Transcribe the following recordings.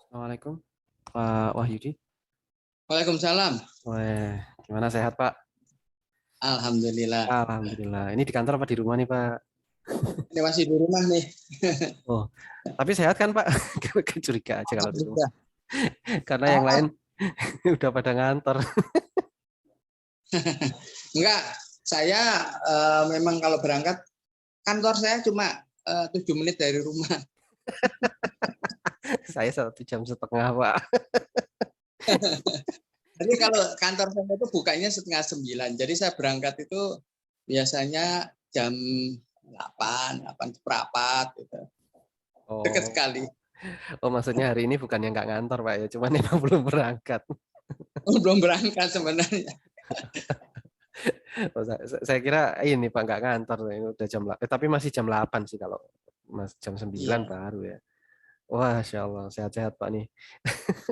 Assalamualaikum, Pak Wahyudi. Waalaikumsalam. Weh, gimana sehat Pak? Alhamdulillah. Alhamdulillah. Ini di kantor apa di rumah nih Pak? Ini masih di rumah nih. Oh, tapi sehat kan Pak? Curiga aja kalau di rumah. Alhamdulillah. Karena yang Ah, lain udah pada ngantor. enggak, saya memang kalau berangkat kantor saya cuma 7 menit dari rumah. Saya 1,5 jam Pak. Jadi kalau kantor saya itu bukanya setengah 9. Jadi saya berangkat itu biasanya jam 8, 8 seperempat gitu. Dekat Oh, sekali. oh maksudnya hari ini bukan yang nggak ngantor Pak ya, cuman emang belum berangkat. Belum berangkat sebenarnya. Oh, saya kira ini Pak nggak ngantor, ini udah tapi masih jam 8 sih kalau jam 9 Iya. baru ya. Wah, Masya Allah, sehat-sehat Pak nih.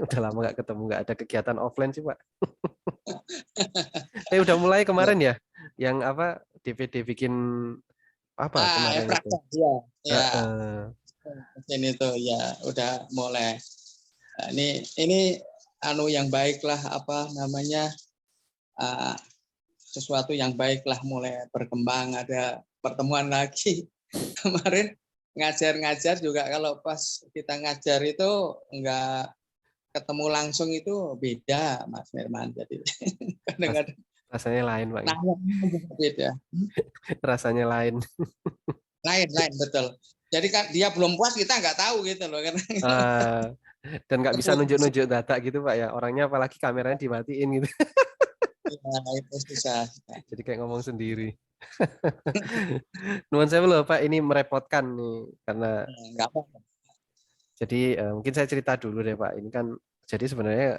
Udah lama nggak ketemu, nggak ada kegiatan offline sih Pak. Udah mulai kemarin ya, yang apa DPD bikin apa kemarin itu? Efraknya, ya. Ya, Heeh. ini tuh ya udah mulai. Nah, ini anu yang baiklah apa namanya uh, sesuatu yang baiklah mulai berkembang, ada pertemuan lagi. Kemarin ngajar-ngajar juga kalau pas kita ngajar itu enggak ketemu langsung itu beda Mas Firman, jadi Ras- kadang-kadang Rasanya lain Pak ini. nanya juga beda. Rasanya lain. Lain betul. Jadi kan dia belum puas kita nggak tahu gitu loh karena Eh, dan nggak bisa terputus. nunjuk-nunjuk data gitu Pak ya. Orangnya apalagi kameranya dimatiin gitu. Ya, itu susah. Jadi kayak ngomong sendiri. Nuhun saya loh Pak, ini merepotkan nih karena Nggak apa-apa. jadi mungkin saya cerita dulu deh Pak. Ini kan jadi sebenarnya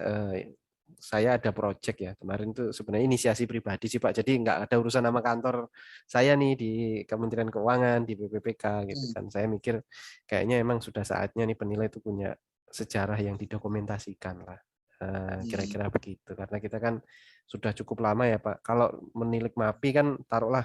saya ada project ya kemarin tuh sebenarnya inisiasi pribadi sih Pak. Jadi nggak ada urusan sama kantor saya nih di Kementerian Keuangan di BPPK gitu kan. Saya mikir kayaknya emang sudah saatnya nih penilai itu punya sejarah yang didokumentasikan lah. Kira-kira begitu karena kita kan sudah cukup lama ya Pak. Kalau menilik MAPI kan taruhlah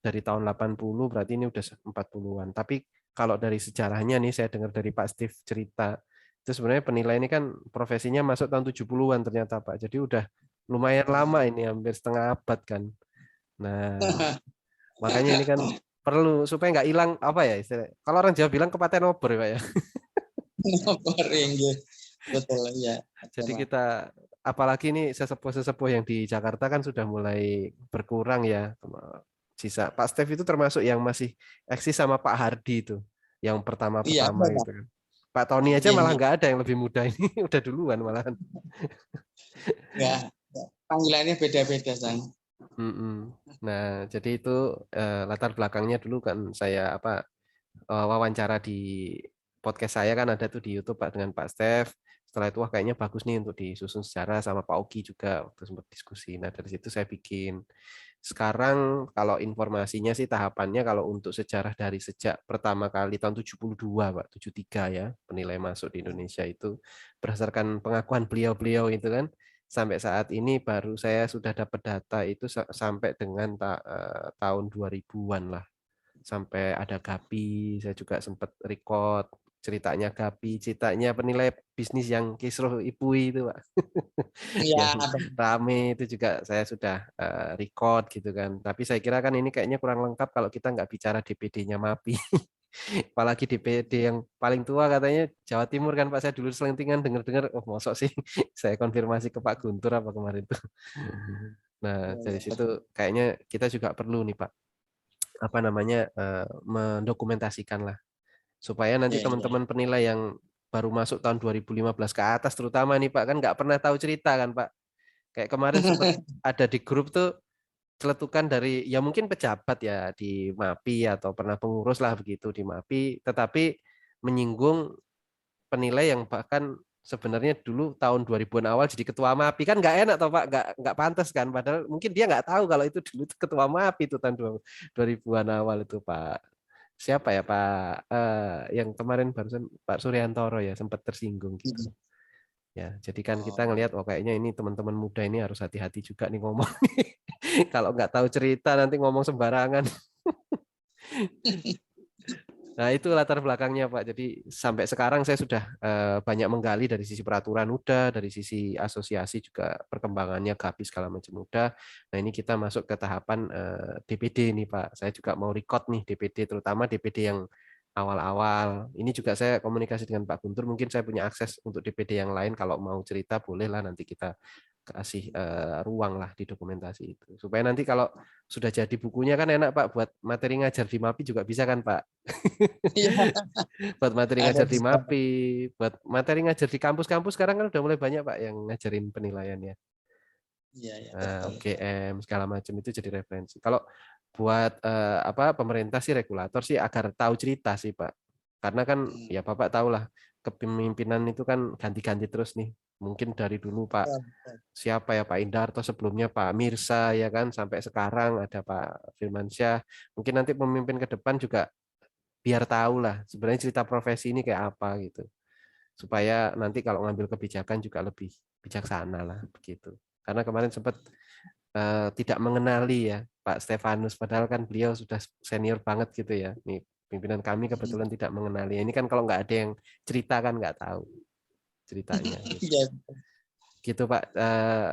dari tahun 80 berarti ini udah 40-an. Tapi kalau dari sejarahnya nih saya dengar dari Pak Steve cerita itu sebenarnya penilai ini kan profesinya masuk tahun 70-an ternyata Pak. Jadi udah lumayan lama ini hampir setengah abad kan. Nah, makanya ini kan perlu supaya nggak hilang apa ya istilah. Kalau orang Jawa bilang kepaten obor ya Pak ya. Betul ya. Jadi kita apalagi ini sesepuh-sesepuh yang di Jakarta kan sudah mulai berkurang ya. Sisa Pak Steve itu termasuk yang masih eksis sama Pak Hardi itu yang Iya, pertama-pertama benar. gitu kan. Pak Tony aja malah nggak ada yang lebih muda ini udah duluan malahan. Ya, panggilannya beda-beda San. Mm-mm. Nah, jadi itu latar belakangnya dulu kan saya apa wawancara di podcast saya kan ada tuh di YouTube Pak dengan Pak Steph. Setelah itu wah kayaknya bagus nih untuk disusun sejarah sama Pak Oki juga waktu sempat diskusi. Nah, dari situ saya bikin. Sekarang kalau informasinya sih tahapannya kalau untuk sejarah dari sejak pertama kali tahun 72 Pak, 73 ya, penilai masuk di Indonesia itu berdasarkan pengakuan beliau-beliau itu kan sampai saat ini baru saya sudah dapat data itu sampai dengan tahun 2000-an lah. Sampai ada Gapi, saya juga sempat record ceritanya Gapi, ceritanya penilai bisnis yang kisruh ibu itu, Pak. Iya, Yang rame itu juga saya sudah record gitu kan. Tapi saya kira kan ini kayaknya kurang lengkap kalau kita nggak bicara DPD-nya MAPI. Apalagi DPD yang paling tua katanya Jawa Timur kan Pak. Saya dulu selentingan dengar-dengar, oh mosok sih. Saya konfirmasi ke Pak Guntur apa kemarin tuh. Nah, dari situ betul. kayaknya kita juga perlu nih Pak, apa namanya, mendokumentasikan lah supaya nanti Iya, iya. teman-teman penilai yang baru masuk tahun 2015 ke atas terutama nih Pak kan nggak pernah tahu cerita kan Pak. Kayak kemarin sempat ada di grup tuh celetukan dari ya mungkin pejabat ya di MAPI atau pernah pengurus lah begitu di MAPI, tetapi menyinggung penilai yang bahkan sebenarnya dulu tahun 2000-an awal jadi ketua MAPI kan nggak enak toh Pak, nggak pantas kan, padahal mungkin dia nggak tahu kalau itu dulu tuh ketua MAPI itu tahun 2000-an awal itu Pak siapa ya Pak yang kemarin barusan Pak Suryantoro ya sempat tersinggung gitu. Ya, jadi kan kita Oh. ngelihat, oh kayaknya ini teman-teman muda ini harus hati-hati juga nih ngomong. Kalau nggak tahu cerita nanti ngomong sembarangan. Nah, itu latar belakangnya, Pak. Jadi sampai sekarang saya sudah banyak menggali dari sisi peraturan udah, dari sisi asosiasi juga perkembangannya GAPI segala macam udah. Nah, ini kita masuk ke tahapan DPD nih, Pak. Saya juga mau record nih DPD, terutama DPD yang awal-awal. Ini juga saya komunikasi dengan Pak Guntur. Mungkin saya punya akses untuk DPD yang lain. Kalau mau cerita, bolehlah nanti kita kasih ruang lah di dokumentasi itu. Supaya nanti kalau sudah jadi bukunya kan enak, Pak, buat materi ngajar di MAPI juga bisa kan, Pak? Iya, Buat materi ada ngajar di bisa. MAPI, buat materi ngajar di kampus-kampus sekarang kan udah mulai banyak, Pak, yang ngajarin penilaian ya. Iya, iya, Nah, betul. UGM segala macam itu jadi referensi. Kalau buat apa pemerintah sih regulator sih agar tahu cerita sih, Pak. Karena kan Hmm, ya Bapak tahu lah kepemimpinan itu kan ganti-ganti terus nih. Mungkin dari dulu Pak betul, betul. siapa ya, Pak Indarto, sebelumnya Pak Mirsa ya kan, sampai sekarang ada Pak Firmansyah. Mungkin nanti pemimpin ke depan juga biar tahu lah sebenarnya cerita profesi ini kayak apa gitu. Supaya nanti kalau ngambil kebijakan juga lebih bijaksana lah begitu. Karena kemarin sempat tidak mengenali ya Pak Stefanus, padahal kan beliau sudah senior banget gitu ya. Nih pimpinan kami Hmm, kebetulan tidak mengenali. Ini kan kalau nggak ada yang cerita kan nggak tahu ceritanya gitu. iya. Gitu Pak.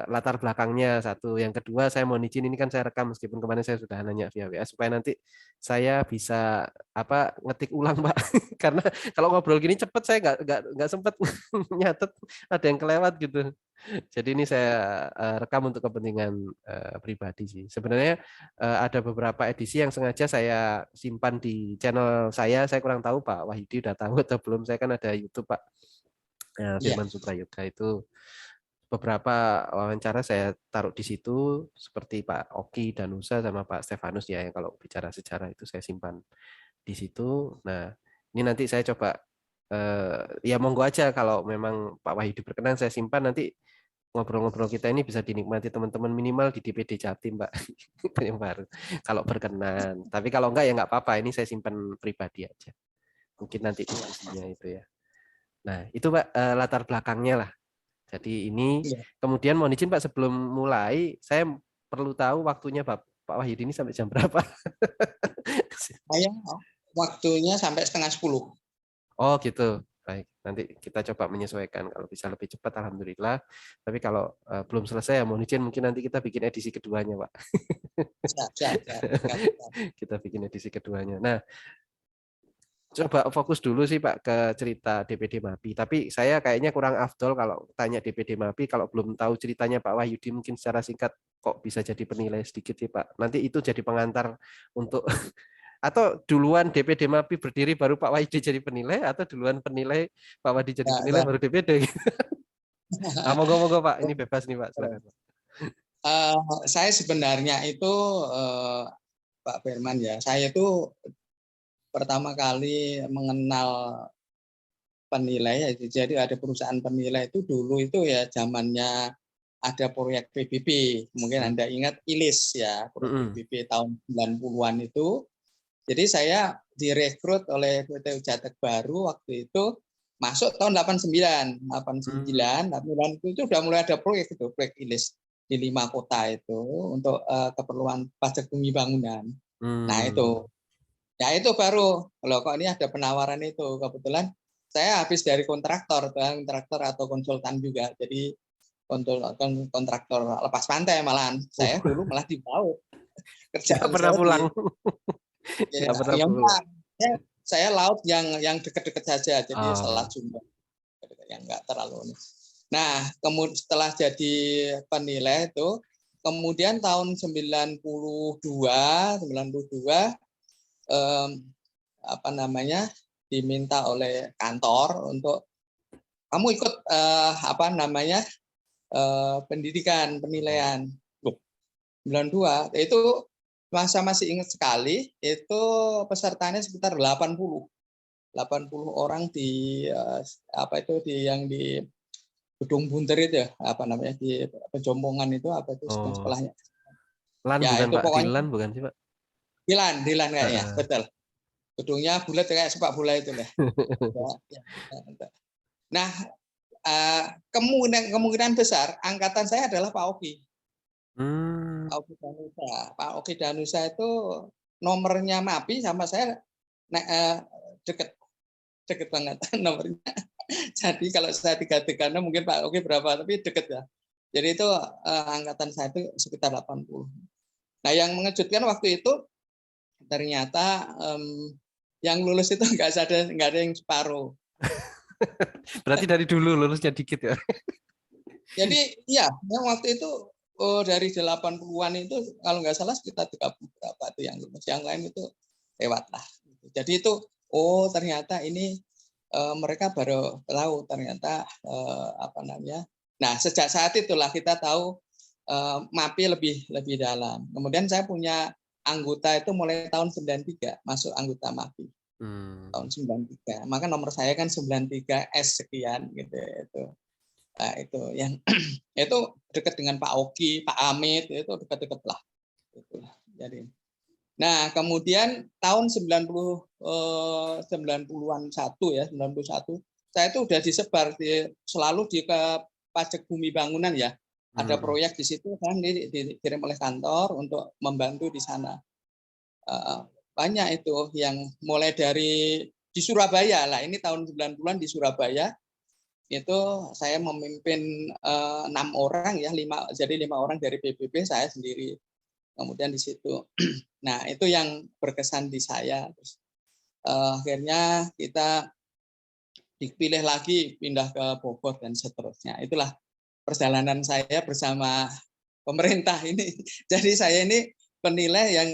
Latar belakangnya satu. Yang kedua saya mau izin ini kan saya rekam meskipun kemarin saya sudah nanya via WA supaya nanti saya bisa apa ngetik ulang Pak. Karena kalau ngobrol gini cepet saya nggak sempet nyatet, ada yang kelewat gitu. Jadi ini saya rekam untuk kepentingan pribadi sih. Sebenarnya ada beberapa edisi yang sengaja saya simpan di channel saya. Saya kurang tahu Pak Wahyudi udah tahu atau belum. Saya kan ada YouTube Pak. Iya. Firman Suprayoga itu beberapa wawancara saya taruh di situ seperti Pak Oki Danusa sama Pak Stefanus ya yang kalau bicara sejarah itu saya simpan di situ. Nah, ini nanti saya coba ya monggo aja kalau memang Pak Wahyudi berkenan saya simpan nanti ngobrol-ngobrol kita ini bisa dinikmati teman-teman minimal di DPD Jatim, Pak. Itu yang baru. Kalau berkenan. Tapi kalau enggak ya enggak apa-apa. Ini saya simpan pribadi aja. Mungkin nanti diskusinya itu ya. Nah, itu Pak latar belakangnya lah. Jadi ini Iya. kemudian mohon izin Pak sebelum mulai saya perlu tahu waktunya Pak Wahyudi ini sampai jam berapa? Saya waktunya sampai 9:30. Oh gitu. Baik, nanti kita coba menyesuaikan kalau bisa lebih cepat alhamdulillah. Tapi kalau belum selesai ya mohon izin mungkin nanti kita bikin edisi keduanya, Pak. Siap, siap, siap. Siap, siap. Kita bikin edisi keduanya. Nah, coba fokus dulu sih Pak ke cerita DPD MAPI. Tapi saya kayaknya kurang afdol kalau tanya DPD MAPI kalau belum tahu ceritanya Pak Wahyudi mungkin secara singkat kok bisa jadi penilai sedikit sih Pak. Nanti itu jadi pengantar untuk atau duluan DPD MAPI berdiri baru Pak Wahyudi jadi penilai atau duluan penilai Pak Wahyudi jadi Ya, penilai ya. baru DPD. Ah, monggo-monggo Pak, ini bebas nih Pak, silakan Pak. Saya sebenarnya itu Pak Firman ya, saya itu pertama kali mengenal penilai, ya, jadi ada perusahaan penilai itu dulu itu ya zamannya ada proyek PBB, mungkin Hmm. Anda ingat ILIS ya, proyek Hmm. PBB tahun 90-an itu. Jadi saya direkrut oleh PT Ujatek Baru waktu itu masuk tahun 89, Hmm. 89 itu sudah mulai ada proyek itu, proyek ILIS di 5 kota itu untuk keperluan pajak bumi bangunan. Nah Hmm. itu, ya itu baru loh kok ini ada penawaran itu kebetulan saya habis dari kontraktor atau konsultan juga, jadi kontraktor lepas pantai malahan saya dulu malah di laut Nggak kerjaan pernah saya pulang. di ya, Nggak pernah yang pulang. saya laut yang dekat-dekat saja, jadi Selat Oh. Sunda yang nggak terlalu. Nah, kemudian setelah jadi penilai itu, kemudian tahun 92 apa namanya diminta oleh kantor untuk kamu ikut apa namanya pendidikan penilaian. Loh, 92 itu masa masih ingat sekali itu pesertanya sekitar 80 orang di apa itu di yang di Gedung Bunter itu ya, apa namanya di Pejompongan itu apa itu Oh. sekolahnya. Lan Ya bukan itu Pak, pokoknya Dilan bukan sih Pak? Dilan kayaknya, Heeh. betul. Gedungnya bulat kayak sepak bola itu lah. Ya, ya. Nah, kemungkinan besar angkatan saya adalah Pak Oki. Hmm. Pak Oki Danusa. Pak Oki Danusa itu nomornya MAPI sama saya deket banget nomornya. Jadi kalau saya 336 mungkin Pak Oki berapa, tapi deket ya. Jadi itu angkatan saya itu sekitar 80. Nah yang mengejutkan waktu itu ternyata yang lulus itu nggak ada yang separuh. Berarti dari dulu lulusnya dikit ya. Jadi ya waktu itu dari 80-an itu kalau nggak salah sekitar 30 berapa itu yang lulus. Yang lain itu lewat lah. Jadi itu ternyata ini mereka baru tahu ternyata apa namanya. Nah sejak saat itulah kita tahu MAPI lebih dalam. Kemudian saya punya anggota itu mulai tahun 93 masuk anggota MAPI. Tahun 93. Maka nomor saya kan 93S sekian gitu itu. Nah, itu yang itu dekat dengan Pak Oki, Pak Amit itu dekat-dekat lah. Itulah. Jadi nah, kemudian tahun 90-an 1 ya, 91 saya itu udah disebar selalu di ke pajak bumi bangunan ya. Ada proyek di situ kan dikirim oleh kantor untuk membantu di sana. Banyak itu yang mulai dari di Surabaya lah. Ini tahun 90-an di Surabaya itu saya memimpin 6 orang ya, 5 orang dari PBB, saya sendiri. Kemudian di situ. Nah, itu yang berkesan di saya. Terus, akhirnya kita dipilih lagi pindah ke Bogor dan seterusnya. Itulah perjalanan saya bersama pemerintah ini. Jadi saya ini penilai yang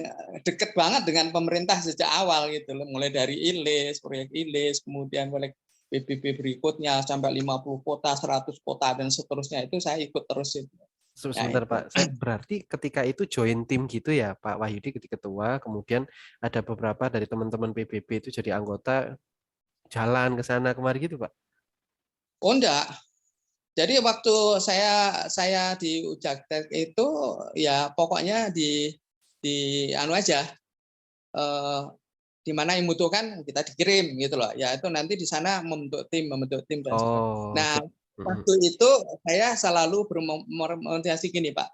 dekat banget dengan pemerintah sejak awal gitu loh. Mulai dari ILIS, proyek ILIS, kemudian proyek PBB berikutnya sampai 50 kota, 100 kota dan seterusnya itu saya ikut terus itu. Sebentar Pak, saya berarti ketika itu join tim gitu ya Pak Wahyudi ketika ketua, kemudian ada beberapa dari teman-teman PBB itu jadi anggota jalan ke sana kemari gitu Pak? Oh enggak, jadi waktu saya di Ujaktek itu ya pokoknya di anu aja, di mana yang membutuhkan kita dikirim gitu loh. Ya itu nanti di sana membentuk tim dan sebagainya. Oh, Nah waktu itu saya selalu bermotivasi gini Pak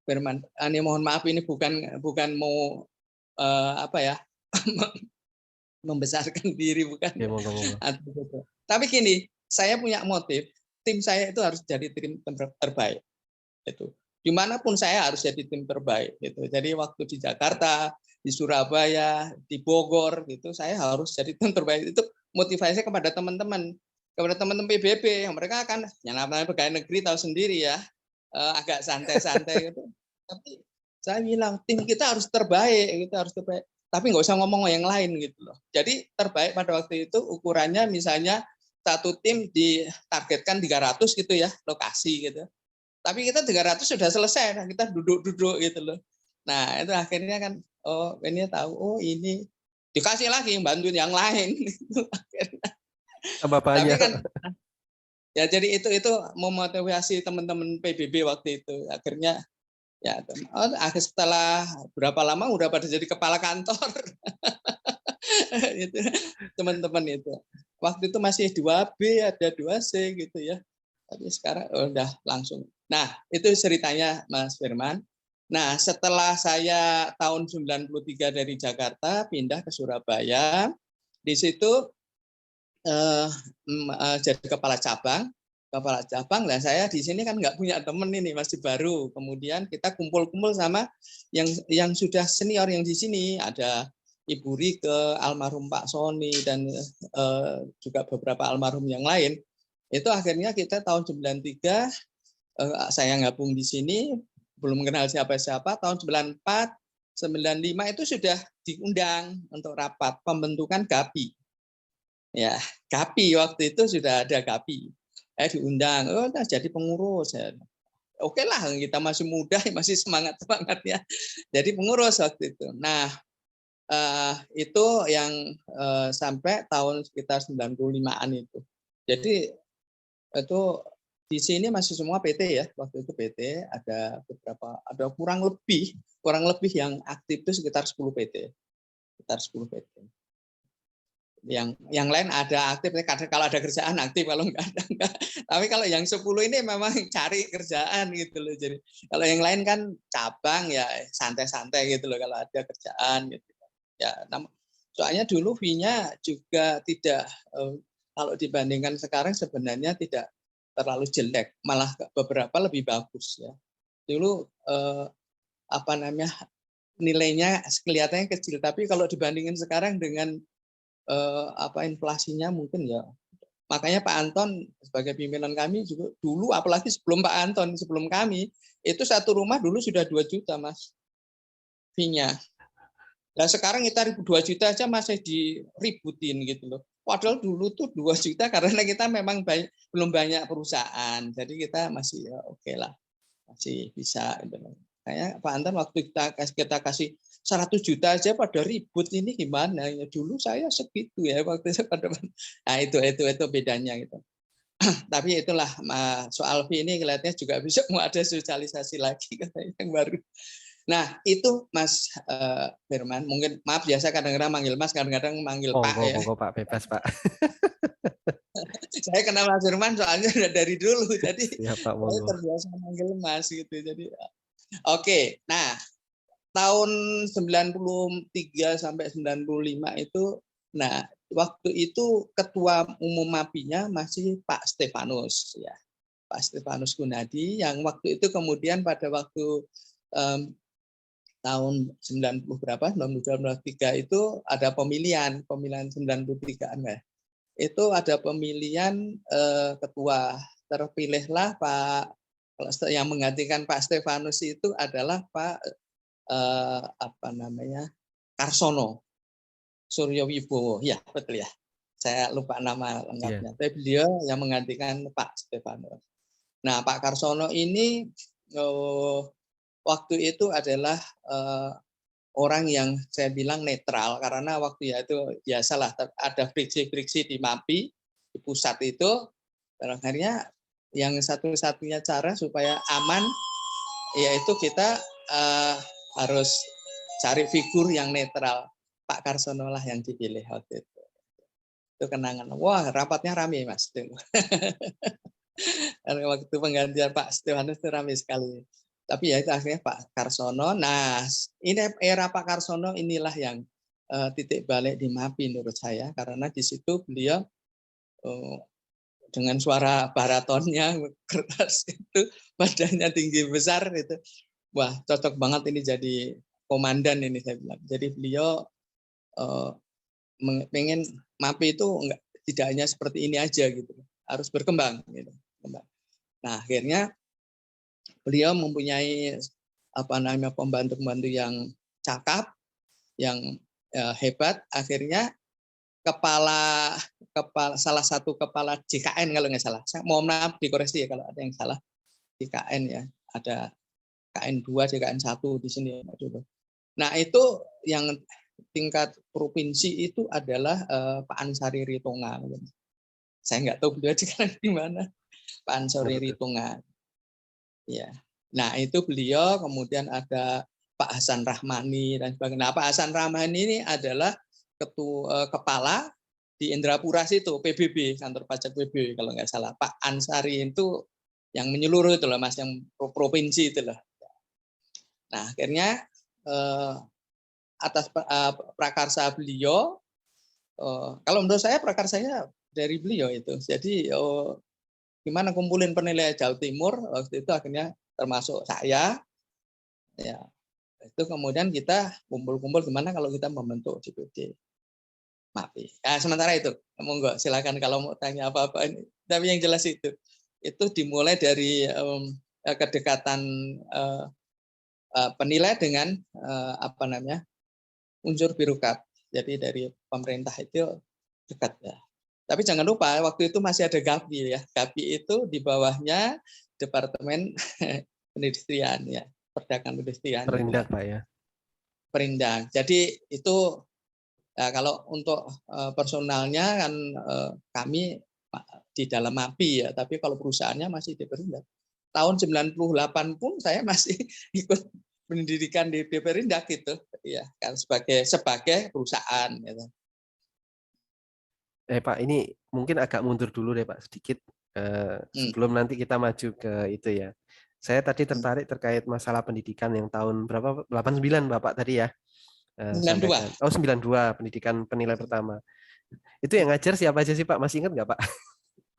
Firman. Ini mohon maaf ini bukan mau apa ya membesarkan diri bukan. ya, moga-moga. Tapi gini, saya punya motif tim saya itu harus jadi tim terbaik. Itu dimanapun saya harus jadi tim terbaik. Gitu. Jadi waktu di Jakarta, di Surabaya, di Bogor, gitu saya harus jadi tim terbaik. Itu motivasi kepada teman-teman PBB yang mereka akan yang namanya pegawai negeri tahu sendiri ya, agak santai-santai gitu. Tapi saya bilang tim kita harus terbaik, kita harus terbaik. Tapi nggak usah ngomong yang lain gitu loh. Jadi terbaik pada waktu itu ukurannya misalnya satu tim ditargetkan 300 gitu ya lokasi gitu. Tapi kita 300 sudah selesai, nah kita duduk-duduk gitu loh. Nah itu akhirnya kan ini tahu ini dikasih lagi bantuin yang lain. Tapi kan ya jadi itu memotivasi teman-teman PBB waktu itu akhirnya ya setelah berapa lama udah pada jadi kepala kantor. Itu teman-teman itu waktu itu masih 2B ada 2C gitu ya, tapi sekarang udah langsung. Nah itu ceritanya Mas Firman. Nah setelah saya tahun 93 dari Jakarta pindah ke Surabaya, di situ jadi kepala cabang lah. Saya di sini kan nggak punya temen ini, masih baru. Kemudian kita kumpul-kumpul sama yang sudah senior yang di sini, ada Ibu Rike, almarhum Pak Soni dan juga beberapa almarhum yang lain. Itu akhirnya kita tahun 93 saya gabung di sini, belum kenal siapa-siapa. Tahun 94 95 itu sudah diundang untuk rapat pembentukan GAPI. Ya, GAPI waktu itu sudah ada GAPI. Diundang, jadi pengurus. Oke lah, kita masih muda, masih semangat ya. Jadi pengurus waktu itu. Nah, itu yang sampai tahun sekitar 95-an itu. Jadi itu di sini masih semua PT ya. Waktu itu PT ada beberapa, ada kurang lebih yang aktif itu sekitar 10 PT. Sekitar 10 PT. Yang lain ada aktif, kalau ada kerjaan aktif, kalau enggak ada enggak. Tapi kalau yang 10 ini memang cari kerjaan gitu loh. Jadi kalau yang lain kan cabang ya santai-santai gitu loh kalau ada kerjaan gitu. Ya Soalnya dulu fee-nya juga tidak, kalau dibandingkan sekarang sebenarnya tidak terlalu jelek, malah beberapa lebih bagus ya. Dulu apa namanya, nilainya kelihatannya kecil, tapi kalau dibandingin sekarang dengan apa inflasinya mungkin ya. Makanya Pak Anton sebagai pimpinan kami juga dulu, apalagi sebelum Pak Anton, sebelum kami, itu satu rumah dulu sudah 2 juta Mas fee-nya. Nah sekarang kita 2 juta aja masih diributin gitu loh. Padahal dulu tuh 2 juta karena kita memang belum banyak perusahaan. Jadi kita masih ya oke lah, masih bisa gitu loh. Kayak Pak Anton waktu kita kasih 100 juta aja pada ribut, ini gimana ya, dulu saya segitu ya waktu itu pada. Nah itu bedanya gitu. Tapi itulah soal fee ini kelihatannya juga bisa mau ada sosialisasi lagi katanya yang baru. Nah itu Mas Firman, mungkin maaf biasa kadang-kadang manggil Mas, kadang-kadang manggil Pak Monggo, ya. monggo Pak, bebas Pak. Saya kenal Mas Firman soalnya udah dari dulu, jadi Siap Pak, saya monggo. terbiasa manggil Mas gitu. Jadi oke, nah tahun 93 sampai 95 itu, nah waktu itu ketua umum MAPI-nya masih Pak Stefanus ya. Pak Stefanus Gunadi yang waktu itu kemudian pada waktu tahun 90 berapa, 93 itu ada pemilihan 93-an ya. Itu ada pemilihan ketua, terpilihlah Pak, kalau yang menggantikan Pak Stefanus itu adalah Pak apa namanya, Karsono Suryo Wibowo, ya betul ya. Saya lupa nama Iya. lengkapnya. Tapi beliau yang menggantikan Pak Stefanus. Nah Pak Karsono ini waktu itu adalah orang yang saya bilang netral, karena waktu ya itu biasalah ada friksi-friksi di MAPI di pusat itu, dan akhirnya yang satu-satunya cara supaya aman yaitu kita harus cari figur yang netral. Pak Karsono lah yang dipilih waktu itu. Itu kenangan. Wah rapatnya rame Mas. Waktu penggantian Pak Stefanus itu rame sekali. Tapi ya itu akhirnya Pak Karsono. Nah, ini era Pak Karsono inilah yang titik balik di MAPI menurut saya, karena di situ beliau dengan suara baratonnya keras itu, badannya tinggi besar itu, wah cocok banget ini jadi komandan ini saya bilang. Jadi beliau pengen MAPI itu tidak hanya seperti ini aja gitu, harus berkembang gitu. Nah akhirnya beliau mempunyai apa namanya pembantu-pembantu yang cakap, yang hebat. Akhirnya salah satu kepala JKN kalau nggak salah. Saya mohon maaf dikoreksi ya kalau ada yang salah. JKN ya, ada KN 2, JKN 1 di sini. Nah itu yang tingkat provinsi itu adalah Pak Ansari Ritonga. Saya nggak tahu beliau di mana. Pak Ansari Ritonga. Ya. Nah, itu beliau, kemudian ada Pak Hasan Rahmani dan sebagainya. Nah, Pak Hasan Rahmani ini adalah kepala di Indrapura situ, PBB, kantor pajak PBB kalau nggak salah. Pak Ansari itu yang menyeluruh itu lah Mas, yang provinsi itu lah. Nah, akhirnya atas prakarsa beliau, kalau menurut saya prakarsanya dari beliau itu. Jadi gimana kumpulin penilaian Jawa Timur waktu itu, akhirnya termasuk saya ya, itu kemudian kita kumpul-kumpul gimana kalau kita membentuk DPD MAPI. Nah, sementara itu monggo silakan kalau mau tanya apa-apa ini, tapi yang jelas itu dimulai dari kedekatan penilai dengan apa namanya unsur birokrat. Jadi dari pemerintah itu dekat ya. Tapi jangan lupa waktu itu masih ada GAPI ya. GAPI itu di bawahnya Departemen Perindustrian ya, Perdagangan Perindustrian. Perindak Pak ya. Perindang. Jadi itu ya, kalau untuk personalnya kan kami di dalam MAPI ya, tapi kalau perusahaannya masih di Perindak. Tahun 98 pun saya masih ikut pendidikan di Perindak gitu ya, kan sebagai perusahaan gitu. Pak, ini mungkin agak mundur dulu deh Pak sedikit sebelum nanti kita maju ke itu ya. Saya tadi tertarik terkait masalah pendidikan yang tahun berapa? 89 Bapak tadi ya. 92. sampaikan. Oh 92 pendidikan penilai pertama. Itu yang ngajar siapa aja sih Pak? Masih ingat nggak Pak?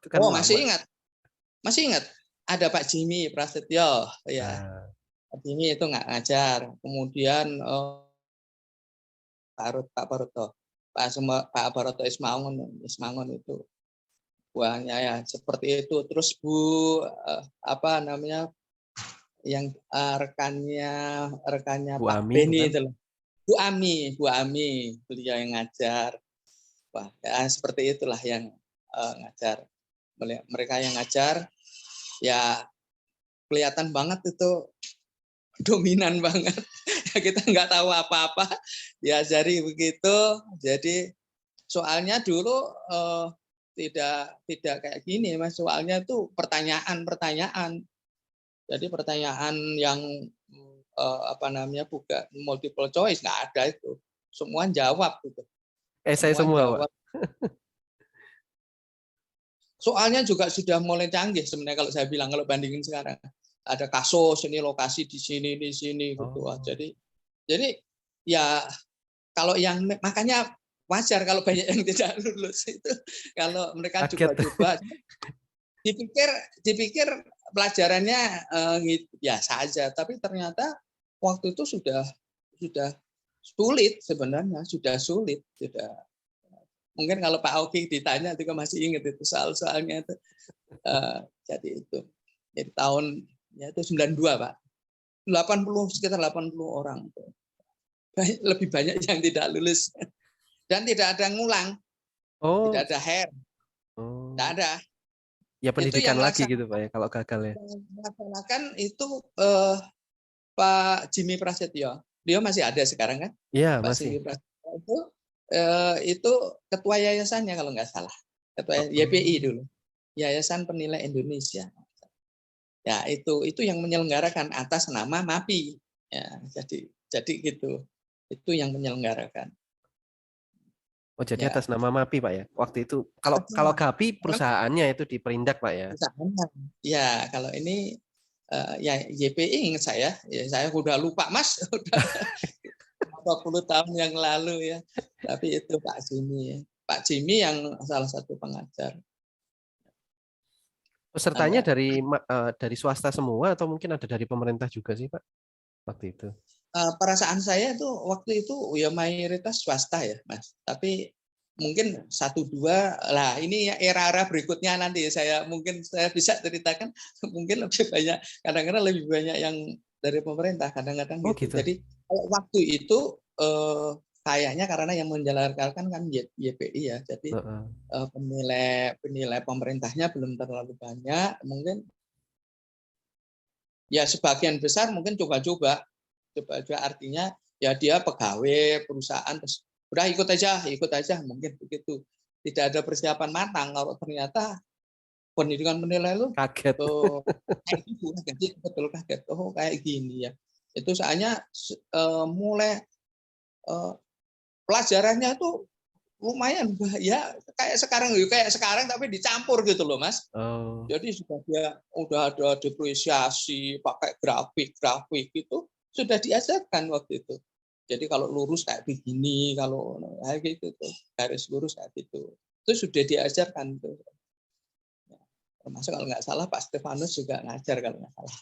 Itu kan Oh, lama. masih ingat. Ada Pak Jimmy Prasetyo, ya. Nah, Pak Jimmy itu nggak ngajar. Kemudian Pak Baroto, Pak Baroto Ismangun itu buahnya ya seperti itu. Terus Bu apa namanya yang rekannya Bu Pak Ami Beni bukan? itu loh. Bu Ami, beliau yang ngajar. Wah, ya, seperti itulah yang ngajar. Mereka yang ngajar, ya kelihatan banget itu dominan banget. Kita nggak tahu apa-apa, diajari begitu. Jadi soalnya dulu tidak kayak gini, Mas. Soalnya tuh pertanyaan-pertanyaan. Jadi pertanyaan yang apa namanya bukan multiple choice, nggak ada itu. Semua jawab gitu. Saya Semua semua Pak. jawab. Soalnya juga sudah mulai canggih sebenarnya kalau saya bilang kalau bandingin sekarang. Ada kasus ini lokasi di sini gitu. Oh. Jadi ya kalau yang makanya wajar kalau banyak yang tidak lulus itu kalau mereka Kaget. coba-coba dipikir pelajarannya biasa aja, tapi ternyata waktu itu sudah sulit sebenarnya, sudah sulit. Mungkin kalau Pak Oki ditanya juga masih ingat itu soal-soalnya itu. Jadi itu. Jadi tahun ya itu 92, Pak. 80 sekitar 80 orang. Lebih banyak yang tidak lulus dan tidak ada ngulang, Oh. tidak ada hair, tidak ada. Ya Itu pendidikan yang lagi gitu Pak ya kalau gagal ya. melaksanakan itu Pak Jimmy Prasetyo. Dia masih ada sekarang kan? Iya Pak masih. Jimmy Prasetyo itu ketua yayasannya kalau nggak salah. Ketua YPI dulu. Yayasan Penilai Indonesia. Ya itu yang menyelenggarakan atas nama MAPI. Ya, jadi gitu. Itu yang menyelenggarakan. Oh jadi Ya. atas nama MAPI Pak ya. Waktu itu kalau GAPI perusahaannya itu di Perindak Pak ya. Ya kalau ini ya YPI ingat saya. Ya, saya udah lupa Mas. Udah 20 tahun yang lalu ya. Tapi itu Pak Jimmy. Pak Jimmy yang salah satu pengajar. Pesertanya dari swasta semua atau mungkin ada dari pemerintah juga sih Pak waktu itu? Perasaan saya itu waktu itu ya mayoritas swasta ya Mas. Tapi mungkin 1-2 lah ini ya era-era berikutnya nanti saya bisa ceritakan mungkin lebih banyak kadang-kadang lebih banyak yang dari pemerintah kadang-kadang Oh gitu. gitu. Jadi waktu itu kayaknya karena yang menjalankan kan YPI ya. Jadi penilai pemerintahnya belum terlalu banyak, mungkin ya sebagian besar mungkin coba-coba artinya ya dia pegawai perusahaan terus udah ikut aja mungkin begitu, tidak ada persiapan matang. Kalau ternyata pendidikan penilai lu Kaget. kayak gitu, betul kaget, oh kayak gini ya. Itu soalnya mulai pelajarannya tuh lumayan ya kayak sekarang tapi dicampur gitu loh Mas. Oh. Jadi udah ada depresiasi pakai grafik gitu sudah diajarkan waktu itu. Jadi kalau lurus kayak begini, kalau kayak gitu tuh garis lurus kayak gitu, itu sudah diajarkan tuh. Termasuk kalau nggak salah Pak Stefanus juga ngajar kalau nggak salah.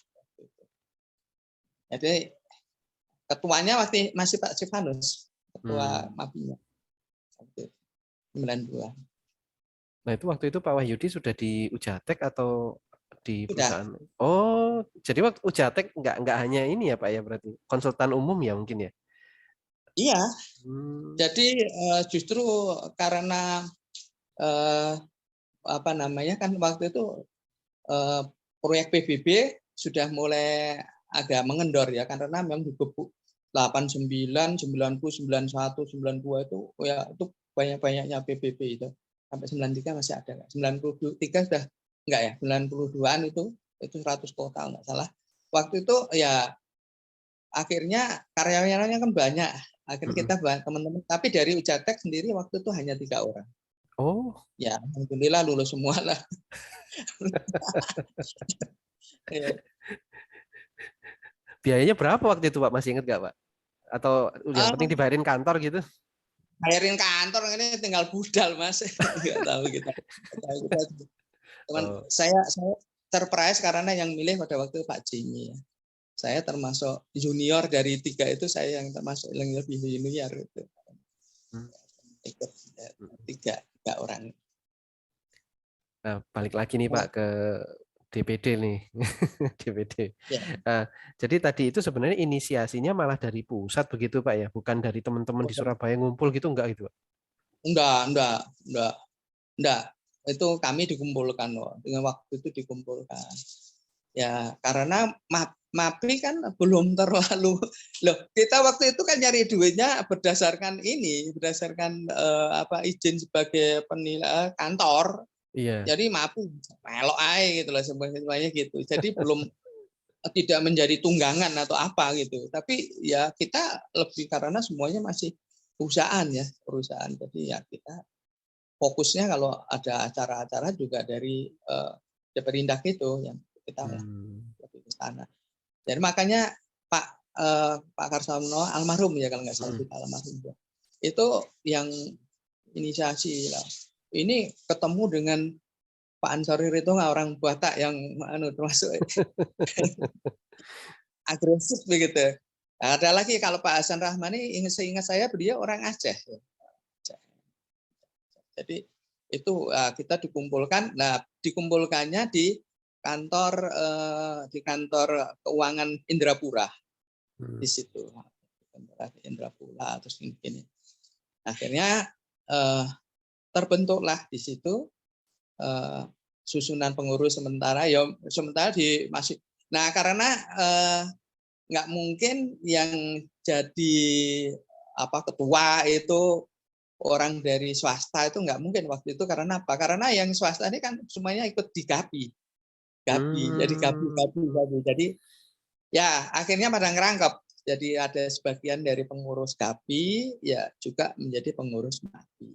Jadi ketuanya masih Pak Stefanus, ketua MAPI-nya. 92. Nah itu waktu itu Pak Wahyudi sudah di Ujatek atau di Sudah. perusahaan? Oh, jadi waktu Ujatek nggak hanya ini ya Pak ya berarti konsultan umum ya mungkin ya? Iya. Jadi justru karena apa namanya kan waktu itu proyek PBB sudah mulai agak mengendor ya karena memang dibebuk 89, 90, 91, 92 itu ya itu banyak-banyaknya PBB itu. Sampai 93 masih ada enggak? 93 sudah enggak ya? 92-an itu 100 total enggak salah. Waktu itu ya akhirnya karyawannya kan banyak. Akhirnya kita teman-teman tapi dari Ujatek sendiri waktu itu hanya 3 orang. Oh. Ya, alhamdulillah lulus semua lah. Biayanya berapa waktu itu Pak? Masih ingat nggak Pak? Atau yang Ah, penting dibayarin kantor gitu? bayarin kantor ini tinggal budal Mas. Nggak tahu kita. Nggak tahu kita. Cuman Oh. saya surprise karena yang milih pada waktu Pak Jimmy. Saya termasuk junior dari 3 itu, saya yang termasuk yang lebih junior itu. Hmm. Ikut 3 orang. Nah, balik lagi nih Pak ke DPD nih. DPD. Ya, Nah, jadi tadi itu sebenarnya inisiasinya malah dari pusat begitu Pak ya, bukan dari teman-teman di Surabaya ngumpul gitu enggak gitu Pak? enggak. Itu kami dikumpulkan loh. Dengan waktu itu dikumpulkan. Ya, karena MAPI kan belum terlalu loh. Kita waktu itu kan nyari duitnya berdasarkan izin sebagai penilai kantor. Iya. Jadi MAPI melok aja gitu lah semuanya gitu. Jadi belum tidak menjadi tunggangan atau apa gitu. Tapi ya kita lebih karena semuanya masih perusahaan. Jadi ya kita fokusnya kalau ada acara-acara juga dari Deperindak itu yang kita lebih ke sana. Jadi makanya Pak Karsono almarhum ya kalau nggak salah kita almarhum ya. Itu yang inisiasi lah. Ini ketemu dengan Pak Ansori itu nggak orang Batak yang termasuk agresif begitu. Ada lagi kalau Pak Hasan Rahmani, seingat saya beliau orang Aceh. Jadi itu kita dikumpulkan. Nah, dikumpulkannya di kantor keuangan Indrapura di situ. Indrapura terus ini. Akhirnya terbentuklah di situ susunan pengurus sementara. Ya sementara masih. Nah, karena nggak mungkin yang jadi ketua itu orang dari swasta, itu nggak mungkin waktu itu. Karena apa? Karena yang swasta ini kan semuanya ikut di GAPI. Jadi GAPI. Jadi ya akhirnya pada ngerangkep. Jadi ada sebagian dari pengurus GAPI ya juga menjadi pengurus MAPI.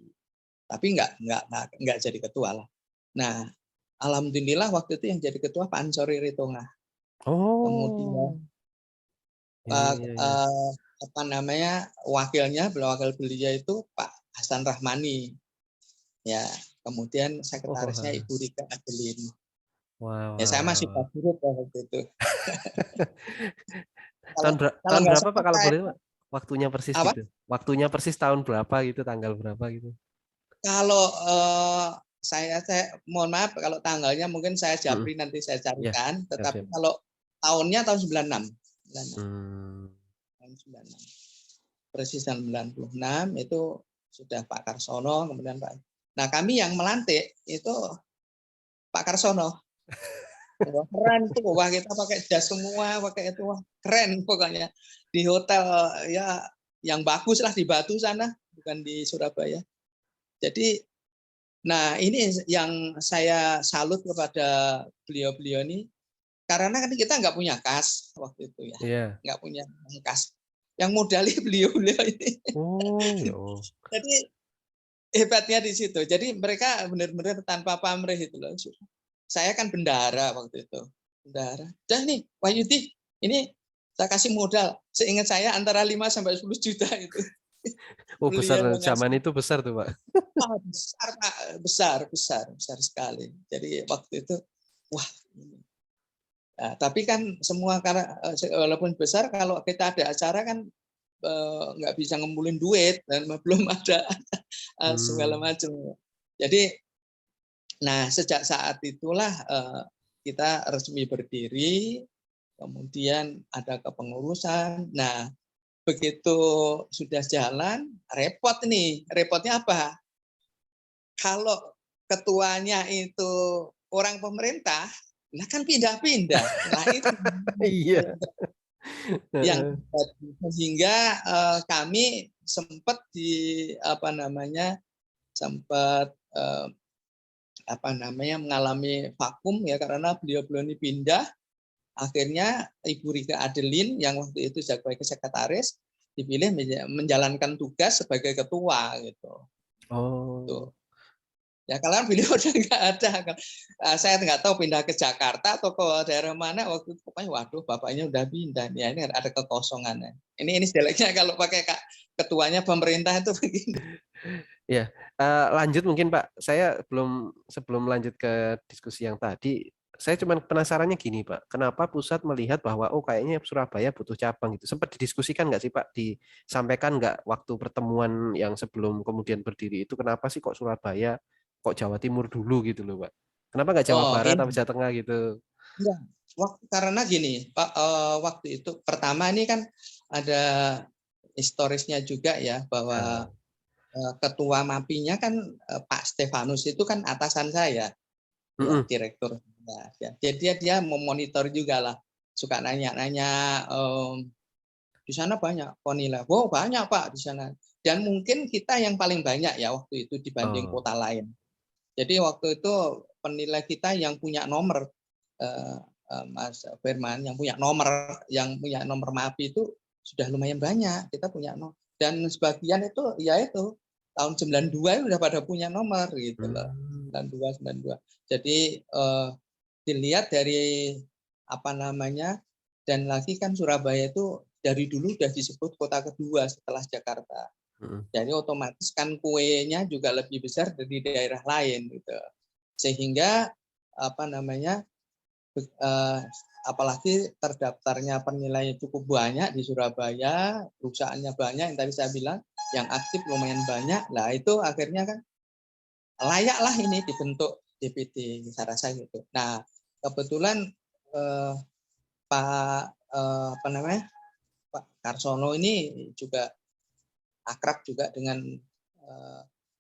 Tapi nggak jadi ketua lah. Nah, alhamdulillah waktu itu yang jadi ketua Pak Ansori Ritonga. Oh. Kemudian Iya. wakil beliau itu Pak Hasan Rahmani. Ya, kemudian Oh, sekretarisnya Ibu Rika Adelin. wow, Ya, saya masih wow. Pak Dirut waktu itu. kalau Tahun nggak berapa Pak salah kalau saya boleh Pak? Waktunya persis apa? gitu. Waktunya persis tahun berapa gitu, tanggal berapa gitu. Kalau saya mohon maaf kalau tanggalnya mungkin saya japri nanti saya Ya, carikan, tetapi siap. kalau tahunnya tahun 96. Tahun 96. Persis tahun 96 itu sudah Pak Karsono, kemudian Pak. Nah, kami yang melantik itu Pak Karsono. Wah, keren tuh, wah kita pakai jas semua, pakai itu, wah keren pokoknya. Di hotel ya yang bagus lah di Batu sana, bukan di Surabaya. Jadi, nah ini yang saya salut kepada beliau-beliau ini, karena kan kita nggak punya kas waktu itu ya, Iya. nggak punya kas. Yang modali beliau-beliau ini. Oh, ya. Jadi hebatnya di situ. Jadi mereka benar-benar tanpa pamrih itu loh. Saya kan bendara waktu itu. Bendara. Dah nih, Wahyudi, ini saya kasih modal. Seingat saya antara 5 sampai 10 juta itu. Oh, besar Beliau zaman ngasih. itu besar tuh, Pak. Besar, Pak. Besar sekali. Jadi waktu itu, wah. Nah, tapi kan semua karena walaupun besar, kalau kita ada acara kan nggak bisa ngumpulin duit dan belum ada segala macam. Jadi, nah sejak saat itulah kita resmi berdiri, kemudian ada kepengurusan. Nah, begitu sudah jalan, repot nih. Repotnya apa? Kalau ketuanya itu orang pemerintah, nah kan pindah-pindah. Nah itu Iya. yang sehingga kami sempat mengalami vakum ya karena beliau-beliau ini pindah. Akhirnya Ibu Rika Adelin yang waktu itu sebagai sekretaris dipilih menjalankan tugas sebagai ketua gitu. Oh. Tuh. Ya kalau beliau udah nggak ada, saya nggak tahu pindah ke Jakarta atau ke daerah mana waktu itu. Pokoknya waduh bapaknya udah pindah. Ya ini ada kekosongannya. Ini jeleknya kalau pakai ketuanya pemerintah itu begini. Ya, lanjut mungkin Pak. Saya sebelum lanjut ke diskusi yang tadi, saya cuma penasarannya gini Pak, kenapa pusat melihat bahwa oh kayaknya Surabaya butuh cabang gitu. Sempat didiskusikan nggak sih Pak? Disampaikan nggak waktu pertemuan yang sebelum kemudian berdiri itu kenapa sih kok Surabaya, kok Jawa Timur dulu gitu loh Pak? Kenapa nggak Jawa Oh Barat atau ini Jawa Tengah gitu? enggak. Karena gini Pak, waktu itu pertama ini kan ada historisnya juga ya bahwa Ah, ketua MAPI-nya kan Pak Stefanus itu kan atasan saya. Ya mm-mm. direktur ya. Jadi dia memonitor juga lah, suka nanya-nanya di sana banyak penilai. Wow banyak Pak di sana, dan mungkin kita yang paling banyak ya waktu itu dibanding Oh, kota lain. Jadi waktu itu penilai kita yang punya nomor, Mas Firman, yang punya nomor MAPI itu sudah lumayan banyak. Kita punya nomor, dan sebagian itu ya itu tahun 92 udah pada punya nomor gitu loh. hmm, 92. Jadi dilihat dari apa namanya, dan lagi kan Surabaya itu dari dulu sudah disebut kota kedua setelah Jakarta. mm-mm. Jadi otomatis kan kuenya juga lebih besar dari daerah lain gitu. Sehingga apa namanya, apalagi terdaftarnya penilaian cukup banyak di Surabaya, perusahaannya banyak yang tadi saya bilang, yang aktif lumayan banyak. Nah itu akhirnya kan layaklah ini dibentuk DPD, saya rasa gitu. Nah kebetulan eh, Pak apa namanya, Pak Karsono ini juga akrab juga dengan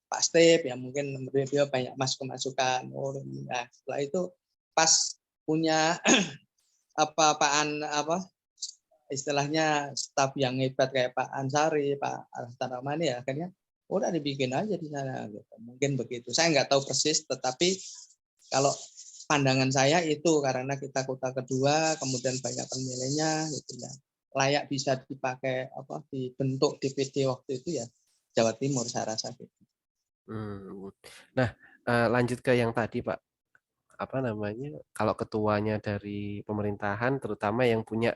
Pak Step, ya mungkin beliau banyak masukan. Nah, setelah itu pas punya apa istilahnya staf yang hebat kayak Pak Ansari, Pak Rahman ya akhirnya udah dibikin aja di sana gitu. Mungkin begitu. Saya nggak tahu persis, tetapi kalau pandangan saya itu karena kita kota kedua, kemudian banyak penilainya gitu ya. Layak bisa dipakai dibentuk DPD waktu itu ya Jawa Timur saya rasa gitu. Hmm. Nah, lanjut ke yang tadi Pak. Apa namanya, kalau ketuanya dari pemerintahan terutama yang punya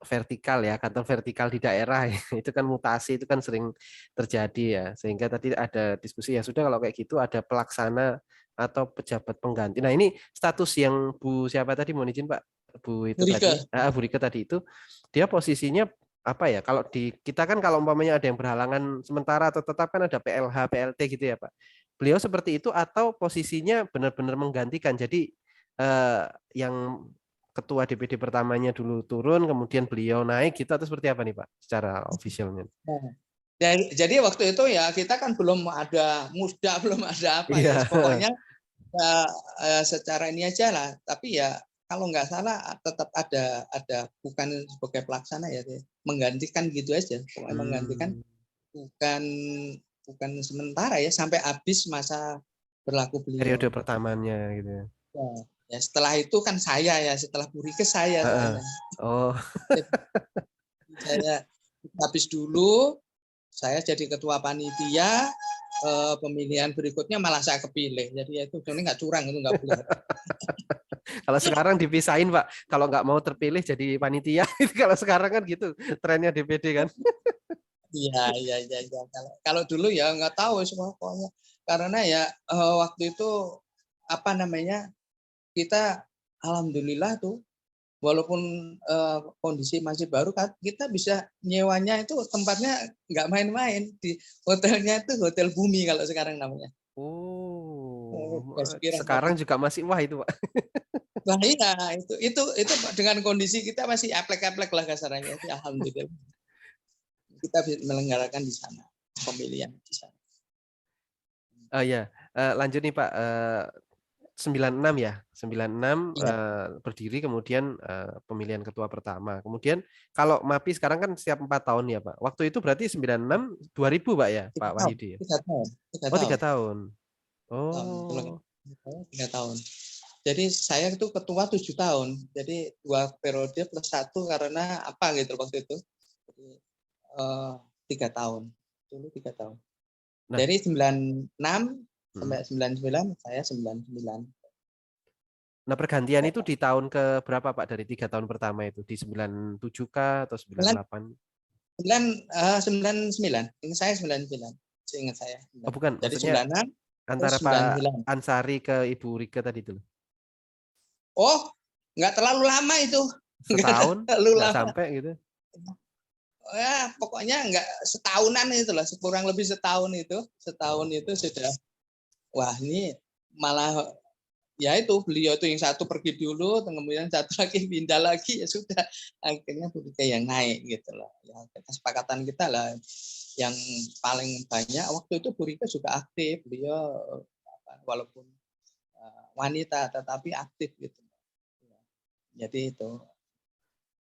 vertikal ya, kantor vertikal di daerah itu kan mutasi itu kan sering terjadi ya, sehingga tadi ada diskusi ya sudah kalau kayak gitu ada pelaksana atau pejabat pengganti. Nah ini status yang Bu siapa tadi, mohon izin Pak, Bu itu tadi, Rike. Bu Rike tadi itu dia posisinya apa ya, kalau di kita kan kalau umpamanya ada yang berhalangan sementara atau tetap kan ada PLH PLT gitu ya Pak, beliau seperti itu atau posisinya benar-benar menggantikan, jadi eh, yang ketua DPD pertamanya dulu turun, kemudian beliau naik gitu atau seperti apa nih Pak secara officialnya? Jadi waktu itu ya kita kan belum ada musda, belum ada apa ya. Iya. Pokoknya secara ini aja lah. Tapi ya kalau nggak salah tetap ada bukan sebagai pelaksana ya, menggantikan gitu aja. Pokoknya menggantikan, Hmm, bukan bukan sementara ya sampai habis masa berlaku periode beliau. pertamanya gitu ya. Ya, ya setelah itu kan saya ya, setelah Puri ke saya Heeh. soalnya. Oh, Jadi saya habis dulu, saya jadi ketua panitia, pemilihan berikutnya malah saya kepilih. Jadi ya itu sebenarnya nggak curang, itu nggak boleh. kalau sekarang dipisahin Pak, kalau nggak mau terpilih jadi panitia, kalau sekarang kan gitu trennya DPD kan. Iya, iya, iya, iya. Kalau dulu ya nggak tahu semua pokoknya. Karena ya waktu itu apa namanya, kita alhamdulillah tuh walaupun kondisi masih baru kan kita bisa nyewanya itu tempatnya nggak main-main, di hotelnya itu Hotel Bumi kalau sekarang namanya. Oh, Sekiranya. sekarang juga masih wah itu Pak. Nah iya, itu dengan kondisi kita masih aplek-aplek lah kasarannya. Alhamdulillah kita bisa melenggarakan di sana, pemilihan di sana. Oh ya, lanjut nih Pak. 96 ya, 96 Iya, berdiri kemudian pemilihan ketua pertama. Kemudian kalau MAPI sekarang kan setiap 4 tahun ya Pak. Waktu itu berarti 96 2000 Pak ya, Pak 3 tahun, Wahyudi ya. 3 tahun, tiga Oh, tahun, 3 tahun. tahun, betul kan? Oh, 3 tahun. Jadi saya itu ketua 7 tahun. Jadi 2 periode plus 1 karena apa gitu waktu itu. Jadi, 3 tahun. Dulu 3 tahun. nah, Dari 96 sampai 99, saya 99. Nah, pergantian itu di tahun ke berapa Pak dari 3 tahun pertama itu? Di 97 kah atau 98? 99, ingat saya 99, seingat saya. Oh bukan, Jadi maksudnya 96 terus antara Pak 99. Ansari ke Ibu Rike tadi itu. Oh, nggak terlalu lama itu. Nggak Setahun? terlalu Nggak lama. sampai gitu? Ya, pokoknya nggak setahunan itu lah, kurang lebih setahun itu. Setahun itu sudah, wah ini malah ya itu beliau itu yang satu pergi dulu, kemudian satu lagi pindah lagi, ya sudah akhirnya begitu yang naik gitu loh. Ya, kesepakatan kita lah yang paling banyak waktu itu Bu Rika juga aktif, beliau walaupun wanita tetapi aktif gitu. Jadi itu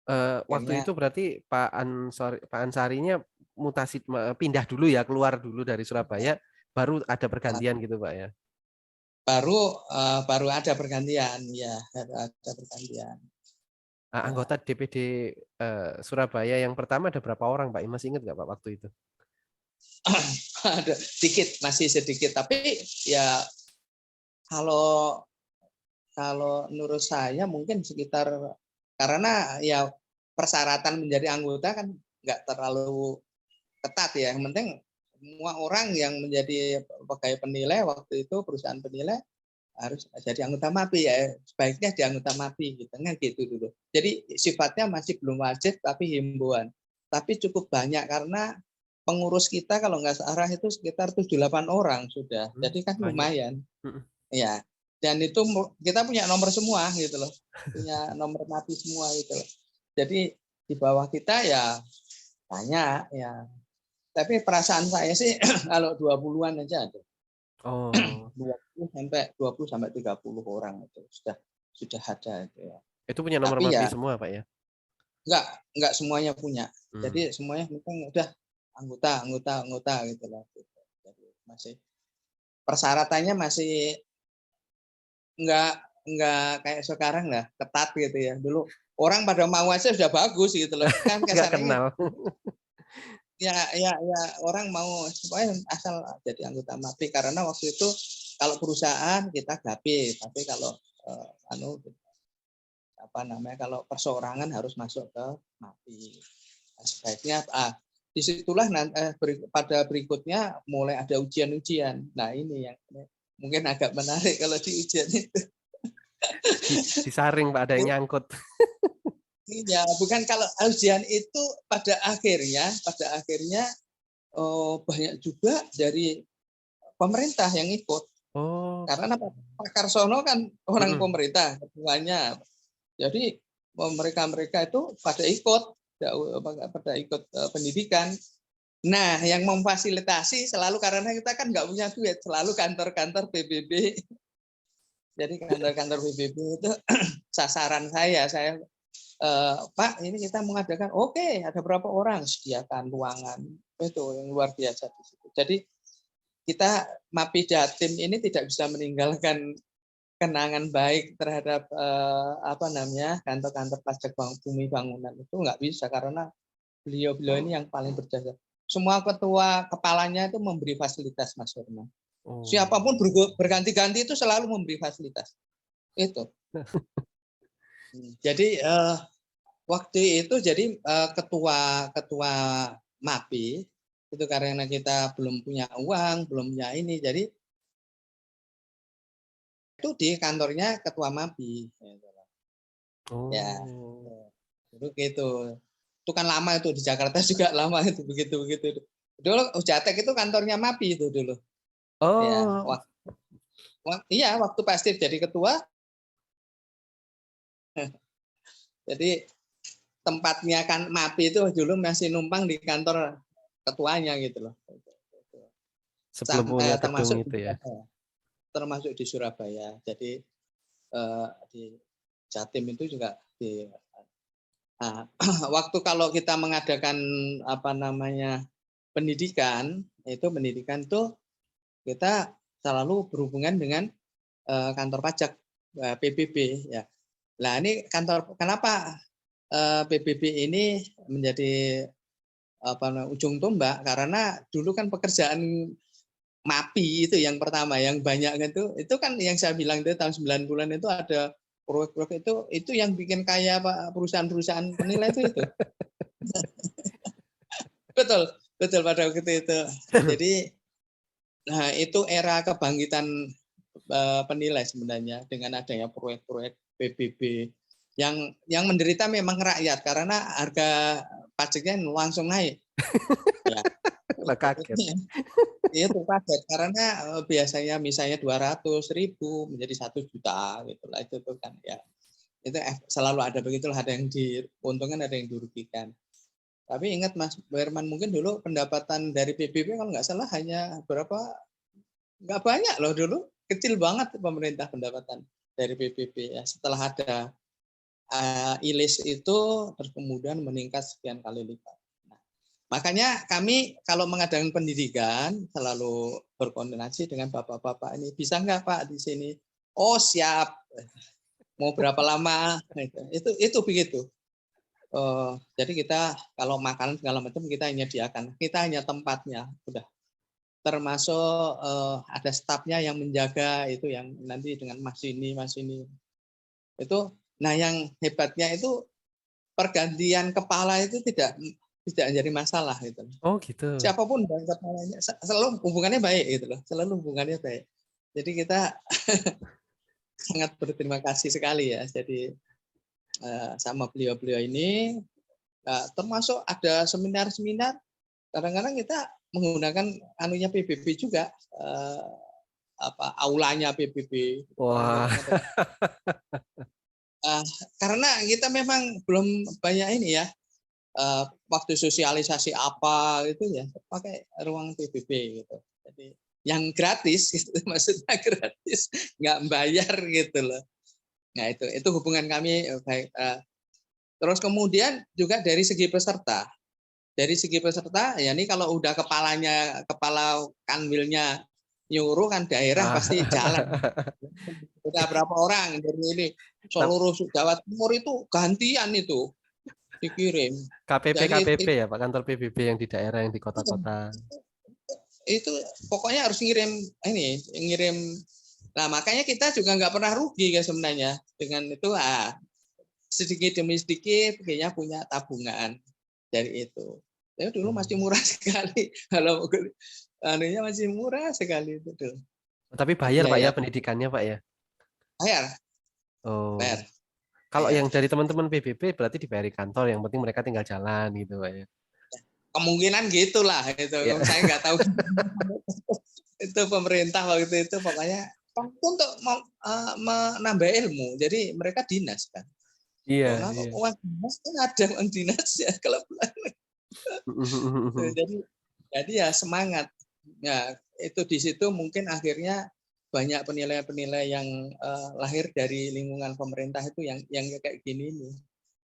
Waktu akhirnya itu berarti Pak Ansarinya mutasi pindah dulu ya, keluar dulu dari Surabaya, baru ada pergantian gitu Pak ya. baru ada pergantian, ya ada pergantian. Anggota DPD Surabaya yang pertama ada berapa orang Pak? Masih ingat nggak Pak waktu itu? Ada sedikit, masih sedikit, tapi ya kalau menurut saya mungkin sekitar, karena ya persyaratan menjadi anggota kan nggak terlalu ketat ya. Yang penting semua orang yang menjadi pegawai penilai waktu itu, perusahaan penilai harus jadi anggota MAPI ya, sebaiknya di anggota MAPI gitu kan, gitu dulu. Jadi sifatnya masih belum wajib tapi himbauan. Tapi cukup banyak karena pengurus kita kalau nggak salah itu sekitar 7-8 orang sudah. Jadi kan Banyak. lumayan. Ya. Dan itu kita punya nomor semua gitu loh. Punya nomor MAPI semua gitu loh. Jadi di bawah kita ya banyak ya. Tapi perasaan saya sih kalau 20-an aja ada. Oh. 20 sampai 30 orang itu sudah ada itu ya. Itu punya nomor Tapi MAPI ya semua Pak ya? enggak semuanya punya. Jadi semuanya mungkin udah anggota gitu lah. Jadi masih persyaratannya masih enggak kayak sekarang lah, ketat gitu ya. Dulu orang pada mau aja sudah bagus gitu loh. Kan Nggak kesannya kenal. ya orang mau supaya asal jadi anggota MAPI, karena waktu itu kalau perusahaan kita GAPI, tapi kalau kalau perseorangan harus masuk ke MAPI. Nah, sebaiknya disitulah pada berikutnya mulai ada ujian-ujian. Nah ini yang mungkin agak menarik kalau di ujian itu. Disaring Pak, ada yang nyangkut. Iya, bukan, kalau ujian itu pada akhirnya banyak juga dari pemerintah yang ikut. Oh. Karena Pak Karsono kan orang pemerintah ketuanya. Jadi mereka itu pada ikut pendidikan. Nah, yang memfasilitasi selalu, karena kita kan nggak punya duit, selalu kantor-kantor PBB. Jadi kantor-kantor PBB itu sasaran saya Pak, ini kita mengadakan, oke, ada berapa orang, sediakan ruangan, itu yang luar biasa di situ. Jadi kita MAPI Jatim ini tidak bisa meninggalkan kenangan baik terhadap kantor-kantor pajak bumi bangunan, itu nggak bisa, karena beliau ini yang paling berjasa. Semua ketua kepalanya itu memberi fasilitas, Mas Firman. Siapapun berganti-ganti itu selalu memberi fasilitas. Itu. Jadi waktu itu jadi ketua MAPI itu, karena kita belum punya uang, belum punya ini, jadi itu di kantornya ketua MAPI. Ya, dulu gitu. Itu kan lama itu, di Jakarta juga lama itu, begitu. Dulu Ujatek itu kantornya MAPI itu dulu. Ya, waktu pasti jadi ketua. Jadi tempatnya kan MAPI itu dulu masih numpang di kantor ketuanya gitu loh. Sebelum punya gedung itu ya. Termasuk di Surabaya. Jadi di Jatim itu juga waktu kalau kita mengadakan pendidikan tuh kita selalu berhubungan dengan kantor pajak PBB ya. Nah, ini kenapa PBB ini menjadi ujung tombak, karena dulu kan pekerjaan MAPI itu yang pertama, yang banyak itu kan yang saya bilang itu tahun 90-an itu ada proyek-proyek itu yang bikin kaya Pak perusahaan-perusahaan penilai itu. Betul, betul pada waktu itu. Jadi nah itu era kebangkitan penilai sebenarnya dengan adanya proyek-proyek PBB yang menderita memang rakyat karena harga pajaknya langsung naik. Ya. Lah kaget. Itu kaget karena biasanya misalnya 200.000 menjadi 1 juta gitu lah itu tuh kan ya. Itu selalu ada begitulah, ada yang diuntungkan, ada yang dirugikan. Tapi ingat Mas Berman, mungkin dulu pendapatan dari PBB kalau nggak salah hanya berapa, nggak banyak loh dulu, kecil banget pemerintah pendapatan dari PBB ya. Setelah ada ILIS itu terus kemudian meningkat sekian kali lipat. Nah, makanya kami kalau mengadakan pendidikan selalu berkoordinasi dengan bapak-bapak ini, bisa nggak Pak di sini? Oh siap, mau berapa lama? Itu begitu. Jadi kita kalau makanan segala macam kita menyediakan, kita hanya tempatnya, udah. Termasuk ada stafnya yang menjaga itu, yang nanti dengan mas ini itu. Nah yang hebatnya itu pergantian kepala itu tidak jadi masalah gitu. Oh gitu. Siapapun kepalanya selalu hubungannya baik gitu loh, selalu hubungannya baik. Jadi kita sangat berterima kasih sekali ya. Jadi sama beliau-beliau ini. Termasuk ada seminar-seminar, kadang-kadang kita menggunakan anunya PBB juga, aulanya PBB. Wah. Karena kita memang belum banyak ini ya, waktu sosialisasi apa gitu ya, pakai ruang PBB gitu. Jadi yang gratis, gitu, maksudnya gratis, nggak bayar gitu loh. Nah itu hubungan kami baik. Terus kemudian juga dari segi peserta. Dari segi peserta, ya ini kalau udah kepala kanwilnya nyuruh kan daerah pasti jalan. Udah berapa orang dari ini seluruh Jawa Timur itu gantian itu dikirim. KPP ya Pak, kantor PBB yang di daerah, yang di kota-kota. Itu pokoknya harus ngirim. Nah makanya kita juga nggak pernah rugi ya sebenarnya dengan itu. Sedikit demi sedikit kayaknya punya tabungan dari itu. Ya dulu masih murah sekali, kalau anunya masih murah sekali itu. Tapi bayar Pak ya pendidikannya Pak ya? Bayar. Oh. Bayar. Kalau yang dari teman-teman PBB berarti dibayar di kantor, yang penting mereka tinggal jalan gitu Pak ya. Kemungkinan gitulah itu. Ya. Saya nggak tahu. Itu pemerintah waktu itu pokoknya untuk menambah ilmu. Jadi mereka dinas kan. Iya. Karena uang dinas kan ada uang dinas ya kalau jadi ya semangat. Ya itu di situ mungkin akhirnya banyak penilai-penilai yang lahir dari lingkungan pemerintah itu yang kayak gini nih.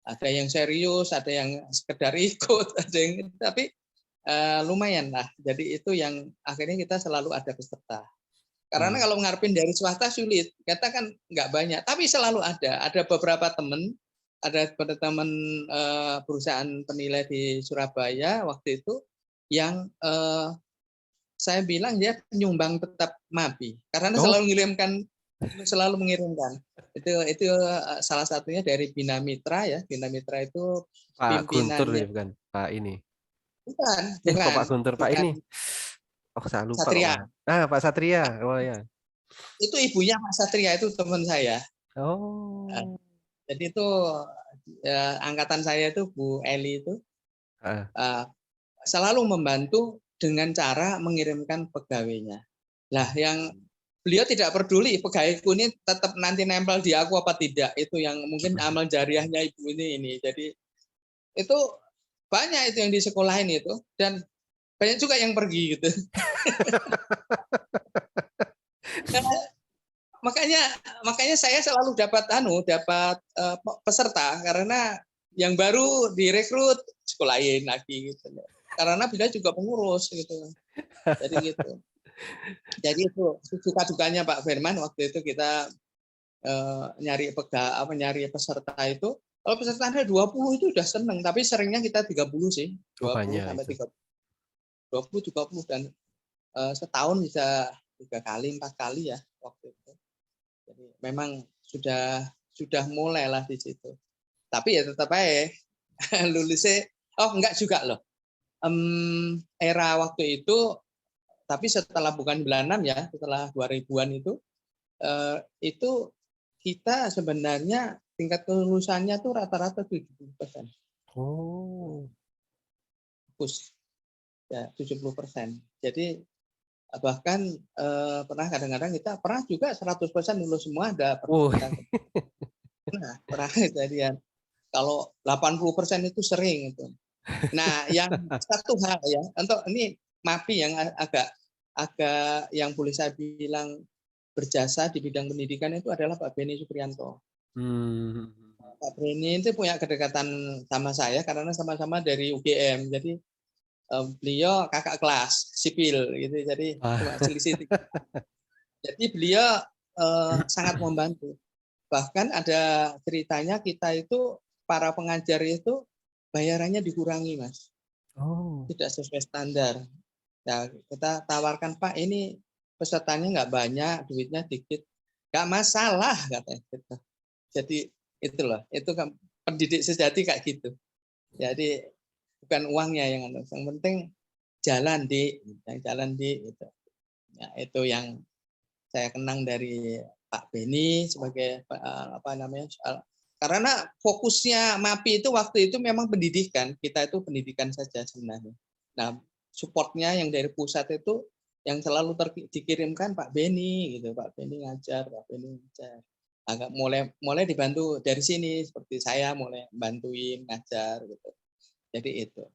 Ada yang serius, ada yang sekedar ikut, ada yang tapi lumayan lah. Jadi itu yang akhirnya kita selalu ada peserta. Karena kalau ngarepin dari swasta sulit, kita kan nggak banyak, tapi selalu ada. Ada beberapa teman, ada teman perusahaan penilai di Surabaya waktu itu yang saya bilang dia penyumbang tetap MAPI karena selalu mengirimkan. Itu salah satunya dari Bina Mitra ya. Bina Mitra itu Pak Guntur ya, pimpinannya. bukan Pak ini. Bukan. Kok Pak Guntur, Pak ini. Oh, saya lupa Satria. Pak Satria. Oh ya. Itu ibunya Pak Satria, itu teman saya. Oh. Jadi itu angkatan saya itu Bu Eli itu selalu membantu dengan cara mengirimkan pegawainya. Lah yang beliau tidak peduli pegawaiku ini tetap nanti nempel di aku apa tidak, itu yang mungkin amal jariahnya ibu ini. Jadi itu banyak itu yang di sekolahin itu, dan banyak juga yang pergi gitu. makanya saya selalu dapat peserta karena yang baru direkrut sekolahin lagi gitu. Karena beliau juga pengurus gitu. Jadi gitu. Jadi itu suka dukanya Pak Firman waktu itu kita nyari peserta itu. Kalau pesertanya 20 itu udah seneng, tapi seringnya kita 30 sih. 20 sampai 30. 20 30 dan setahun bisa 3 kali, 4 kali ya waktu itu. Jadi memang sudah mulailah di situ. Tapi ya tetap aja lulusnya enggak juga loh. Era waktu itu, tapi setelah bukan 96 ya, setelah 2000-an itu kita sebenarnya tingkat kelulusannya tuh rata-rata 70%. Oh. Bagus. Ya, 70%. Jadi bahkan pernah kadang-kadang kita pernah juga 100% lulus semua ada pernah Oh. kita. Nah, pernah kejadian. Kalau 80% itu sering itu. Nah, yang satu hal ya, untuk ini MAPI yang agak yang boleh saya bilang berjasa di bidang pendidikan itu adalah Pak Beni Supriyanto. Pak Beni itu punya kedekatan sama saya karena sama-sama dari UGM. Jadi beliau kakak kelas sipil gitu. Jadi cuma selisih. Jadi beliau sangat membantu. Bahkan ada ceritanya kita itu para pengajar itu bayarannya dikurangi, Mas. Oh. Tidak sesuai standar. Ya, kita tawarkan, Pak, ini pesertanya nggak banyak, duitnya dikit. Nggak masalah, katanya. Jadi itu loh, itu kan pendidik sejati kayak gitu. Jadi bukan uangnya yang penting jalan gitu. Ya, itu yang saya kenang dari Pak Beni sebagai karena fokusnya MAPI itu waktu itu memang pendidikan, kita itu pendidikan saja sebenarnya. Nah, supportnya yang dari pusat itu yang selalu dikirimkan Pak Beni gitu, Pak Beni ngajar. Agak mulai dibantu dari sini, seperti saya mulai bantuin ngajar gitu. Jadi itu.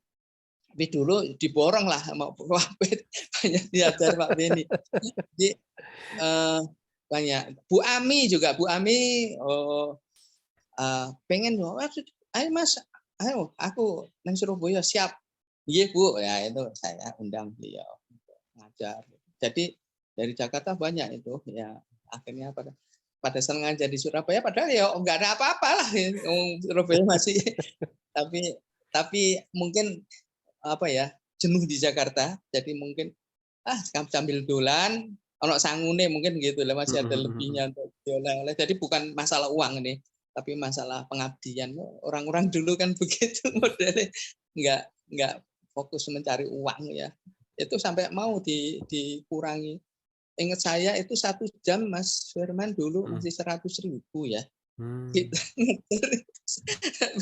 Tapi dulu diborong lah sama banyak diajar Pak Beni. Jadi banyak. Bu Ami juga, pengen, ayo Mas, ayo aku nang Surabaya siap. Iya Bu, ya itu saya undang beliau ngajar. Jadi dari Jakarta banyak itu ya, akhirnya pada senang ngajar di Surabaya, padahal ya nggak ada apa-apa lah, Surabaya masih. tapi mungkin jenuh di Jakarta, jadi mungkin sambil dolan ono sangune mungkin gitu lah, masih ada lebihnya untuk oleh-oleh. Jadi bukan masalah uang ini, tapi masalah pengabdian. Orang-orang dulu kan begitu modelnya, nggak fokus mencari uang ya. Itu sampai mau dikurangi. Ingat saya itu 1 jam Mas Firman dulu masih 100.000 ya.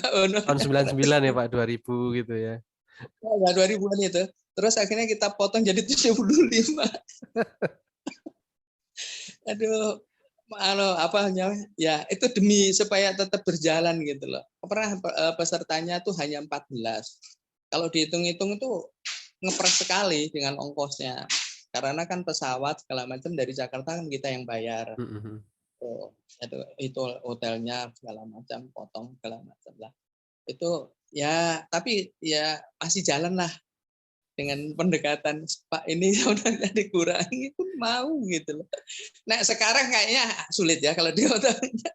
Tahun 99 ya Pak, 2000 gitu ya. Ya 2000-an itu. Terus akhirnya kita potong jadi 75. Aduh, ya itu demi supaya tetap berjalan gitu loh. Pernah pesertanya tuh hanya 14. Kalau dihitung-hitung itu ngepres sekali dengan ongkosnya. Karena kan pesawat segala macam dari Jakarta kan kita yang bayar. Itu hotelnya segala macam, potong segala macam lah. Itu ya, tapi ya masih jalan lah dengan pendekatan Pak ini sebenarnya dikurangi pun mau gitu loh. Nah sekarang kayaknya sulit ya kalau dipotongnya.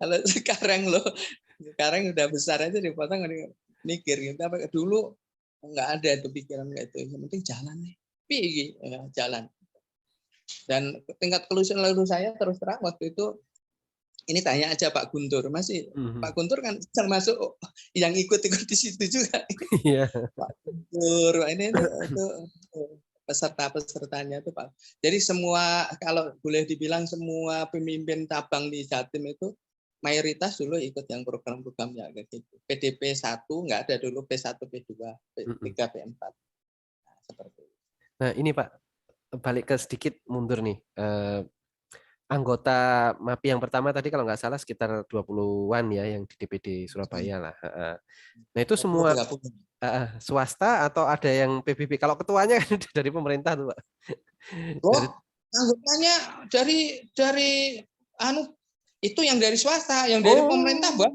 Kalau sekarang udah besar aja dipotong, mikir gitu. Dulu nggak ada itu pikiran kayak itu. Yang penting jalan nih, ya, jalan. Dan tingkat kelulusan saya terus terang waktu itu, ini tanya aja Pak Guntur, Pak Guntur kan termasuk yang ikut di situ juga. Pak Guntur, ini itu pesertanya itu Pak. Jadi semua, kalau boleh dibilang semua pemimpin cabang di Jatim itu mayoritas dulu ikut yang program-programnya kayak gitu. PDP 1 nggak ada dulu, P1, P2, P3, P4. Nah, seperti itu. Nah, ini Pak, balik ke sedikit mundur nih. Anggota MAPI yang pertama tadi kalau nggak salah sekitar 20-an ya yang di DPD Surabaya lah. Nah, itu semua swasta atau ada yang PBB? Kalau ketuanya kan dari pemerintah tuh, Pak. Anggotanya dari itu yang dari swasta, yang dari pemerintah, Mbak.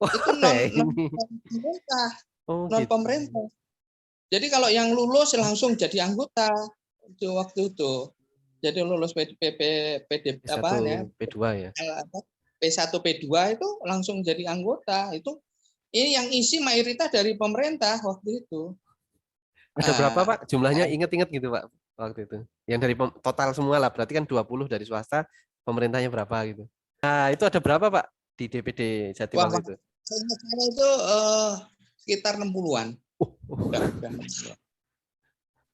Itu non-pemerintah. Non-pemerintah. Jadi kalau yang lulus langsung jadi anggota itu waktu itu. Jadi lulus P2 ya. P1 P2 itu langsung jadi anggota. Itu ini yang isi mayoritas dari pemerintah waktu itu. Ada berapa Ah, Pak? Jumlahnya nah, inget-inget gitu Pak waktu itu. Yang dari total semua lah, berarti kan 20 dari swasta, pemerintahnya berapa gitu. Nah, itu ada berapa Pak di DPD Jatim wah, waktu itu? seingat saya itu sekitar 60-an. Uh, Udah 60-an.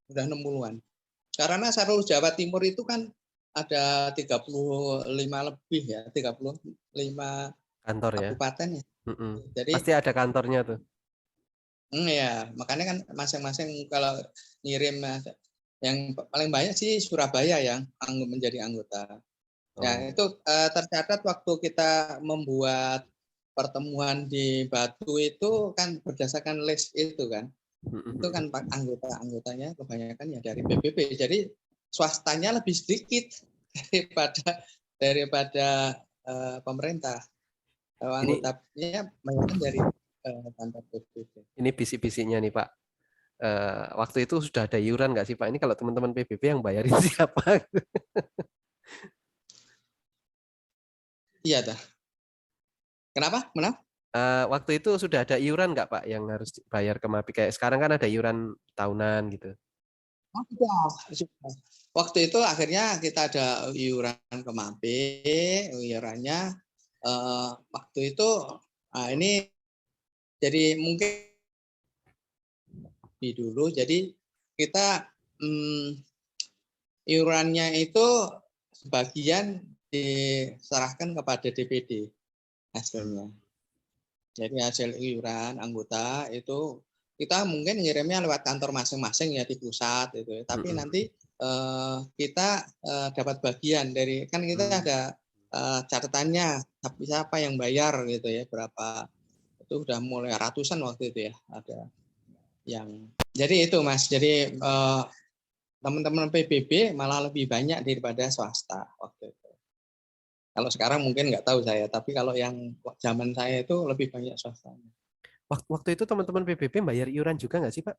Udah 60-an. Karena seluruh Jawa Timur itu kan ada 35 lebih ya, 35 kantor ya. kabupaten ya. Mm-mm. Jadi Pasti ada kantornya tuh. ya, makanya kan masing-masing kalau ngirim yang paling banyak sih Surabaya yang menjadi anggota. Ya, Oh. itu tercatat waktu kita membuat pertemuan di Batu itu kan berdasarkan list itu kan. Itu Mm-mm. kan anggotanya kebanyakan ya dari PBB. Jadi swastanya lebih sedikit daripada pemerintah. Ini Anggotanya banyak dari kantor PBB. ini bisik-bisiknya nih Pak. Waktu itu sudah ada iuran nggak sih Pak? Ini kalau teman-teman PBB yang bayarin siapa? Iya dah. Kenapa? Kenapa? Waktu itu sudah ada iuran nggak Pak yang harus bayar ke MAPI? Kayak sekarang kan ada iuran tahunan gitu. Oh, sudah. Waktu itu akhirnya kita ada iuran ke MAPI, iurannya waktu itu ini jadi mungkin dulu jadi kita iurannya itu sebagian diserahkan kepada DPD hasilnya. Jadi hasil iuran anggota itu kita mungkin ngirimnya lewat kantor masing-masing ya di pusat itu. Tapi Mm-mm. nanti kita dapat bagian dari kan kita Mm. ada catatannya siapa yang bayar gitu ya berapa itu udah mulai ratusan waktu itu ya ada yang jadi itu Mas jadi teman-teman PBB malah lebih banyak daripada swasta waktu itu. Kalau sekarang mungkin nggak tahu saya, tapi kalau yang zaman saya itu lebih banyak swastanya. Waktu itu teman-teman PBB bayar iuran juga nggak sih Pak?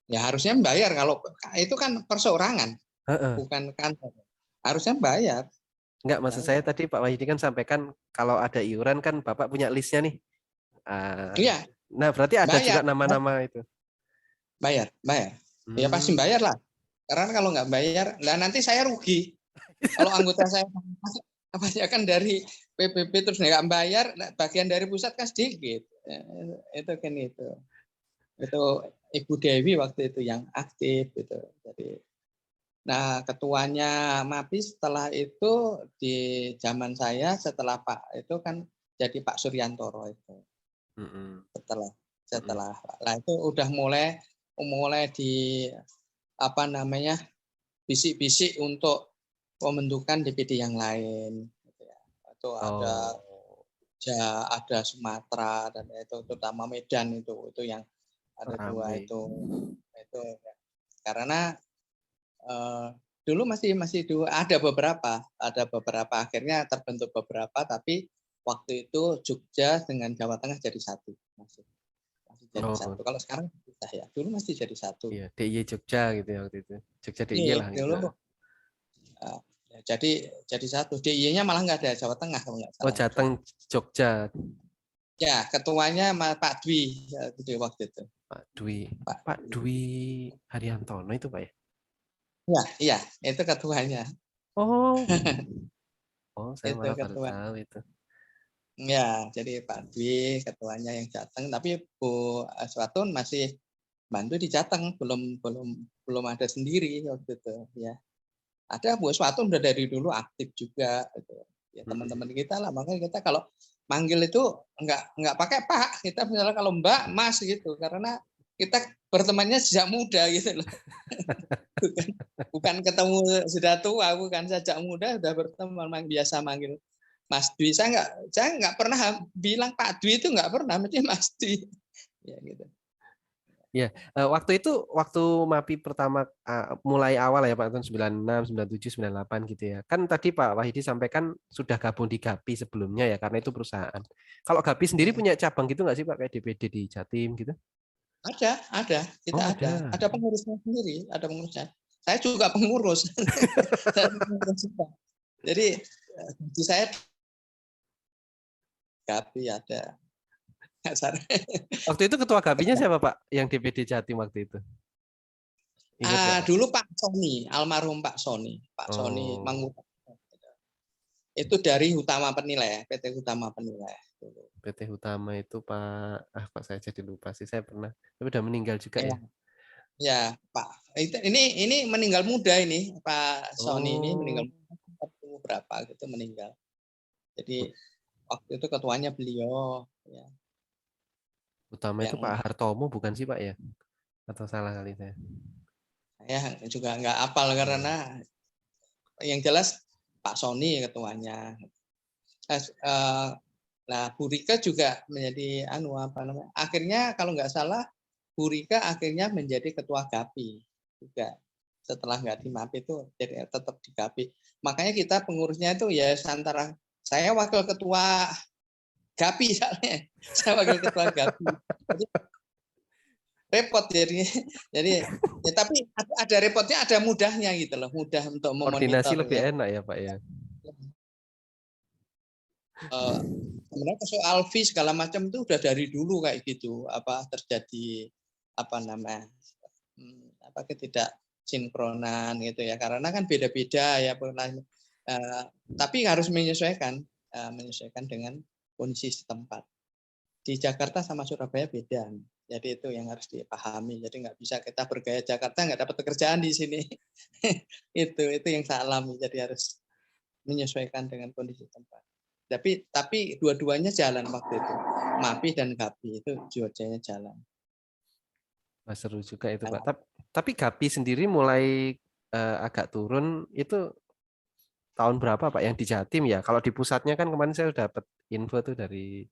Ya harusnya bayar kalau itu kan perseorangan, Heeh. bukan kantor. Harusnya bayar. Nggak, maksud saya Bayar. tadi Pak Wahyudi kan sampaikan kalau ada iuran kan Bapak punya listnya nih. Ah, Iya, nah, berarti ada juga bayar. nama-nama itu. Bayar, bayar. Ya pasti Hmm. bayar lah. Karena kalau nggak bayar, lah nanti saya rugi. Kalau anggota saya kebanyakan dari PBB terus nggak bayar, bagian dari pusat kan sedikit. Itu kan itu. Itu Ibu Dewi waktu itu yang aktif gitu. Jadi nah ketuanya MAPI setelah itu di zaman saya setelah Pak itu kan jadi Pak Suryantoro itu Mm-mm. setelah Mm-mm. setelah lah itu udah mulai mulai di apa namanya bisik-bisik untuk pembentukan DPD yang lain gitu ya. Itu Oh, ada Sumatera dan itu terutama Medan itu yang ada dua rame. itu karena eh, dulu masih dua ada beberapa akhirnya terbentuk beberapa tapi waktu itu Jogja dengan Jawa Tengah jadi satu masih jadi Oh, satu kalau sekarang bisa ya dulu masih jadi satu iya, DIY Jogja gitu ya waktu itu. Jogja DIY ini lah gitu. dulu eh, jadi satu DIY-nya malah nggak ada Jawa Tengah kalau nggak Oh, salah Jateng Jogja, ya ketuanya Pak Dwi waktu itu Pak Dwi. Pak Pak Dwi. Dwi Haryantono itu Pak ya? Ya iya itu ketuanya Oh, oh, saya itu malah baru ketua. tahu itu. Ya, jadi Pak Dwi ketuanya yang Jateng, tapi Bu Aswatun masih bantu di Jateng, belum ada sendiri waktu itu. Ya, ada Bu Aswatun udah dari dulu aktif juga. Gitu. Ya Mm-mm. teman-teman kita lah, makanya kita kalau manggil itu nggak pakai Pak, kita misalnya kalau Mbak, Mas gitu, karena kita bertemannya sejak muda gitu loh. Bukan, bukan ketemu sudah tua, bukan sejak muda sudah berteman, biasa manggil Mas Dwi. Saya nggak pernah bilang Pak Dwi itu nggak pernah, mesti Mas Dwi. Ya gitu. Ya, waktu itu waktu MAPI pertama mulai awal ya Pak tahun 96, 97, 98 gitu ya. Kan tadi Pak Wahidi sampaikan sudah gabung di GAPI sebelumnya ya karena itu perusahaan. Kalau GAPI sendiri Ya. punya cabang gitu nggak sih Pak kayak DPD di Jatim gitu? Ada, kita Oh, ada. ada pengurusnya sendiri, ada pengurusnya. Saya juga pengurus, saya pengurus juga. Jadi di saya tapi ada. Waktu itu ketua GAPI-nya siapa Pak? Yang DPD Jatim waktu itu? Ingat nggak Pak? Dulu Pak Sony, almarhum Pak Sony, Pak Sony Oh, Mangut. Itu dari Utama Penilai, PT Utama Penilai. PT Utama itu Pak saya jadi lupa sih, saya pernah, tapi udah meninggal juga Ya, ya. ya Pak. Ini meninggal muda ini Pak Sony ini meninggal Oh, berapa gitu meninggal. Jadi waktu itu ketuanya beliau ya, Utama itu Pak yang Hartomo bukan sih Pak ya? Atau salah kali saya? saya juga nggak hafal Hmm. karena yang jelas Pak Sony ketuanya. Nah, Bu Rika juga menjadi apa namanya? Akhirnya kalau nggak salah Bu Rika akhirnya menjadi ketua GAPI juga. Setelah nggak di MAPI itu jadi tetap di GAPI. Makanya kita pengurusnya itu ya antara saya wakil ketua GAPI soalnya. Saya wakil ketua GAPI. Jadi repot jadinya. Jadi ya, tapi ada repotnya, ada mudahnya gitu loh, mudah untuk Koordinasi memonitor lebih ya. enak ya Pak ya. Eh, Sebenarnya soal fee segala macam itu udah dari dulu kayak gitu, apa terjadi apa namanya apa ketidaksinkronan gitu ya, karena kan beda-beda ya tapi harus menyesuaikan dengan kondisi setempat. Di Jakarta sama Surabaya beda, jadi itu yang harus dipahami. Jadi nggak bisa kita bergaya Jakarta nggak dapat pekerjaan di sini. Itu yang saya alami, jadi harus menyesuaikan dengan kondisi tempat. Tapi dua-duanya jalan waktu itu. MAPI dan GAPI itu dua-duanya jalan. Wah, seru juga itu Pak. Tapi GAPI sendiri mulai agak turun itu tahun berapa Pak yang di Jatim ya? Kalau di pusatnya kan kemarin saya udah dapat info tuh dari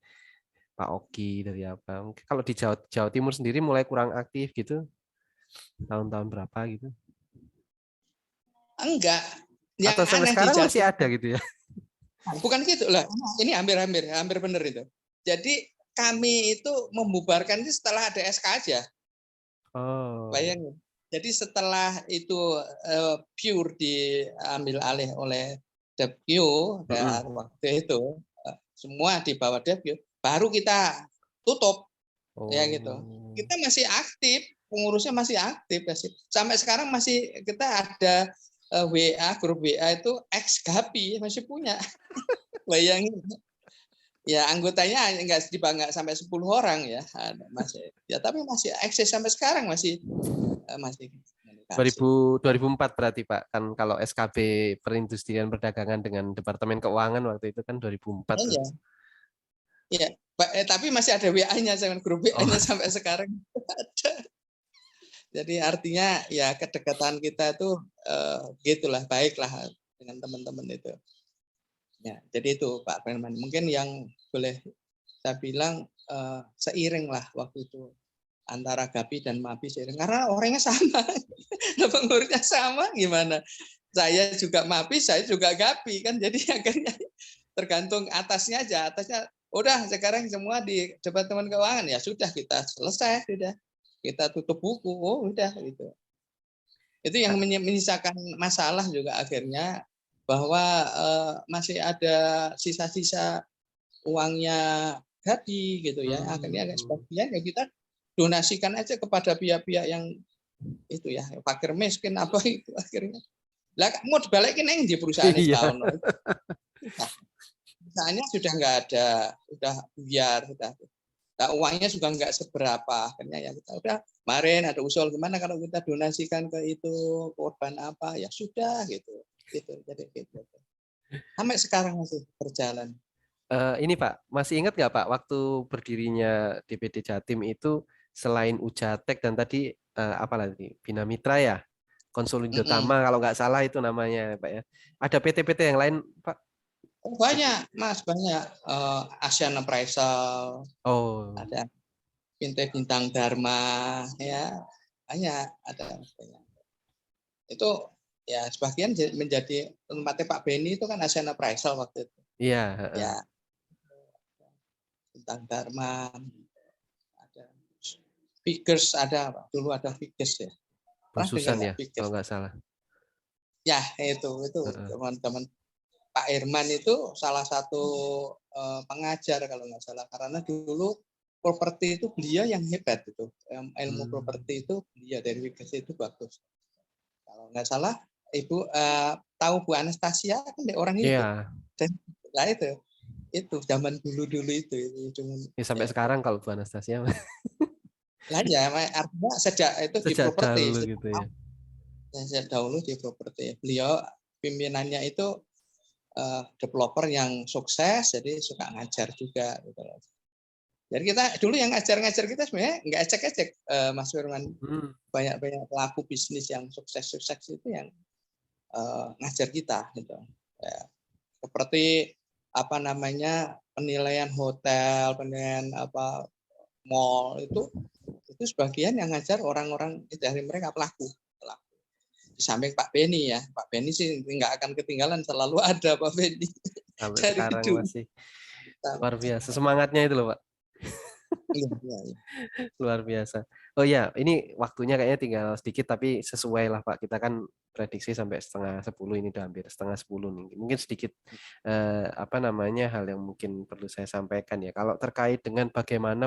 Pak Oki dari apa. Mungkin kalau di Jawa Timur sendiri mulai kurang aktif gitu tahun-tahun berapa gitu. Enggak, yang Atau sampai aneh di sekarang masih Jatim ada gitu ya? bukan gitu lah. Ini hampir benar itu. Jadi kami itu membubarkan itu setelah ada SK aja. Oh. Bayangin. Jadi setelah itu pure diambil alih oleh Depkyu Mm-mm. waktu itu semua di bawah Depkyu, baru kita tutup ya gitu. Oh. Kita masih aktif, pengurusnya masih aktif sampai sekarang masih kita ada grup WA itu ex GAPI masih punya. Bayangin ya anggotanya nggak sampai 10 orang ya masih ya, tapi masih eksis sampai sekarang masih komunikasi. 2004 berarti Pak kan kalau SKB Perindustrian Perdagangan dengan Departemen Keuangan waktu itu kan 2004 tuh. Ya, ya. Tapi masih ada WA-nya, grup WA-nya Oh, sampai sekarang ada. Jadi artinya ya kedekatan kita itu gitulah, baiklah dengan teman-teman itu. Ya, jadi itu Pak Firman. Mungkin yang boleh saya bilang seiring lah waktu itu antara GAPI dan MAPI seiring karena orangnya sama, pengurusnya sama gimana. Saya juga MAPI, saya juga GAPI kan, jadi akhirnya tergantung atasnya aja. Atasnya udah sekarang semua di Departemen Keuangan ya sudah kita selesai, sudah kita tutup buku, oh udah gitu. Itu yang menyisakan masalah juga akhirnya bahwa masih ada sisa-sisa uangnya GAPI gitu ya. Akhirnya sebagian ya kita donasikan aja kepada pihak-pihak yang itu ya fakir miskin apa itu akhirnya. Lah mau dibalikin yang di perusahaan iya. setahun. Perusahaannya sudah nggak ada, sudah buyar, sudah. Nah, uangnya juga nggak seberapa. Akhirnya ya kita udah kemarin ada usul gimana kalau kita donasikan ke itu korban apa ya sudah gitu. Gitu jadi gitu. Sampai sekarang masih berjalan. Ini Pak, masih ingat nggak Pak waktu berdirinya DPD Jatim itu selain Ujatek dan tadi apa lagi Bina Mitra ya, Konsolindo Mm-mm. Tama kalau nggak salah itu namanya Pak ya. Ada PT-PT yang lain Pak? Oh, banyak Mas, banyak. Asian Appraisal, Oh, ada Bintang Dharma, ya banyak ada banyak. Itu ya sebagian menjadi tempatnya Pak Beni itu kan Asian Appraisal waktu itu. iya. Ya Bintang Dharma, ada Figures, ada dulu ada Figures ya. Bos Pernah dengar Susan ya nggak kalau Figures? nggak salah. Ya itu teman-teman Pak Irman itu salah satu pengajar kalau nggak salah karena dulu properti itu beliau yang hebat itu. Ilmu properti itu beliau dari Wiges itu bagus. Kalau nggak salah Ibu tahu Bu Anastasia kan orang itu. Iya. Dan lah itu zaman dulu itu cuman Ya, sampai sekarang kalau Bu Anastasia lah ya artinya sejak itu di sejak properti dahulu gitu ya. sejak dahulu di properti. Beliau pimpinannya itu developer yang sukses, jadi suka ngajar juga gitu loh. Jadi kita dulu yang ngajar-ngajar kita sebenarnya nggak ecek-ecek, Mas Firman. Banyak pelaku bisnis yang sukses-sukses itu yang ngajar kita gitu. Ya, seperti apa namanya penilaian hotel, penilaian apa mall itu sebagian yang ngajar orang-orang dari mereka pelaku. Di samping Pak Beni ya, Pak Beni sih nggak akan ketinggalan, selalu ada Pak Beni. Sampai Dari sekarang dulu. masih luar biasa semangatnya itu loh Pak. Iya, iya. Luar biasa. Oh ya, ini waktunya kayaknya tinggal sedikit tapi sesuai lah Pak. Kita kan prediksi sampai 9:30 ini udah hampir 9:30 nih. Mungkin sedikit apa namanya hal yang mungkin perlu saya sampaikan ya. Kalau terkait dengan bagaimana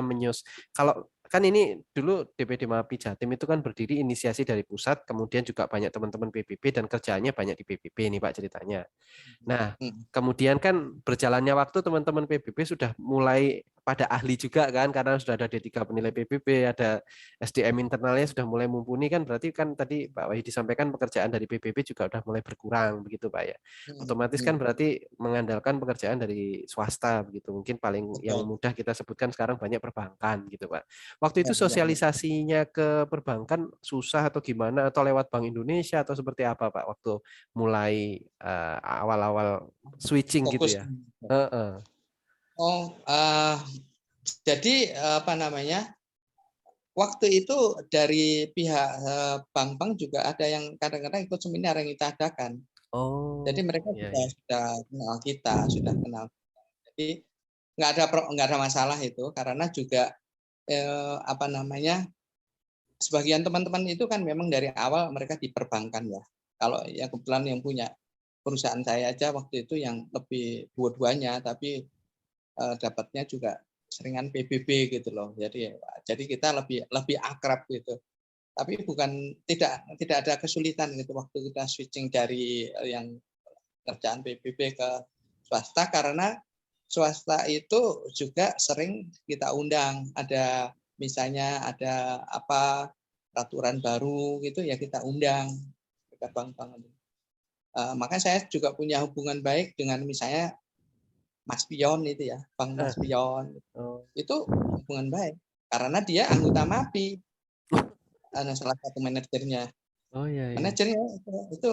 kalau kan ini dulu DPD MAPI Jatim itu kan berdiri inisiasi dari pusat, kemudian juga banyak teman-teman PBB dan kerjaannya banyak di PBB nih Pak ceritanya. Nah, kemudian kan berjalannya waktu teman-teman PBB sudah mulai pada ahli juga kan karena sudah ada D3 penilai PBB, ada SDM internalnya sudah mulai mumpuni kan berarti kan tadi Pak Wahyu disampaikan pekerjaan dari PBB juga sudah mulai berkurang begitu Pak ya. Otomatis kan berarti mengandalkan pekerjaan dari swasta begitu. Mungkin paling yang mudah kita sebutkan sekarang banyak perbankan gitu Pak. Waktu itu sosialisasinya ke perbankan susah atau gimana atau lewat Bank Indonesia atau seperti apa Pak waktu mulai awal-awal switching gitu ya. Jadi apa namanya? Waktu itu dari pihak bank-bank juga ada yang kadang-kadang ikut seminar yang kita adakan. Jadi mereka sudah kenal kita, sudah kenal. Jadi nggak ada masalah itu karena juga apa namanya? Sebagian teman-teman itu kan memang dari awal mereka di perbankan ya. Kalau ya kebetulan yang punya perusahaan saya aja waktu itu yang lebih dua-duanya, tapi dapatnya juga seringan PBB gitu loh. Jadi kita lebih akrab gitu. Tapi tidak ada kesulitan gitu waktu kita switching dari yang kerjaan PBB ke swasta karena swasta itu juga sering kita undang. Misalnya ada apa peraturan baru gitu ya kita undang ke bank-bank. Maka saya juga punya hubungan baik dengan misalnya Mas Pion itu ya, Bang Mas Pion. Itu hubungan baik karena dia anggota MAPI. Salah satu manajernya. Manajernya itu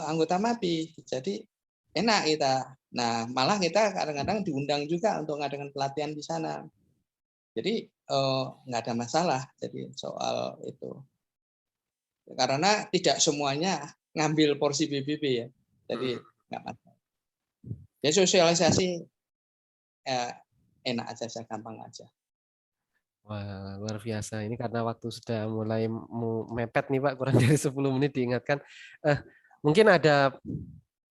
anggota MAPI. Jadi enak kita. Nah, malah kita kadang-kadang diundang juga untuk ngadakan pelatihan di sana. Jadi nggak ada masalah jadi soal itu. Karena tidak semuanya ngambil porsi PBB ya. Jadi nggak masalah. Ya sosialisasi enak aja, gampang aja. Wah, luar biasa. Ini karena waktu sudah mulai mepet nih Pak, kurang dari 10 menit diingatkan. Mungkin ada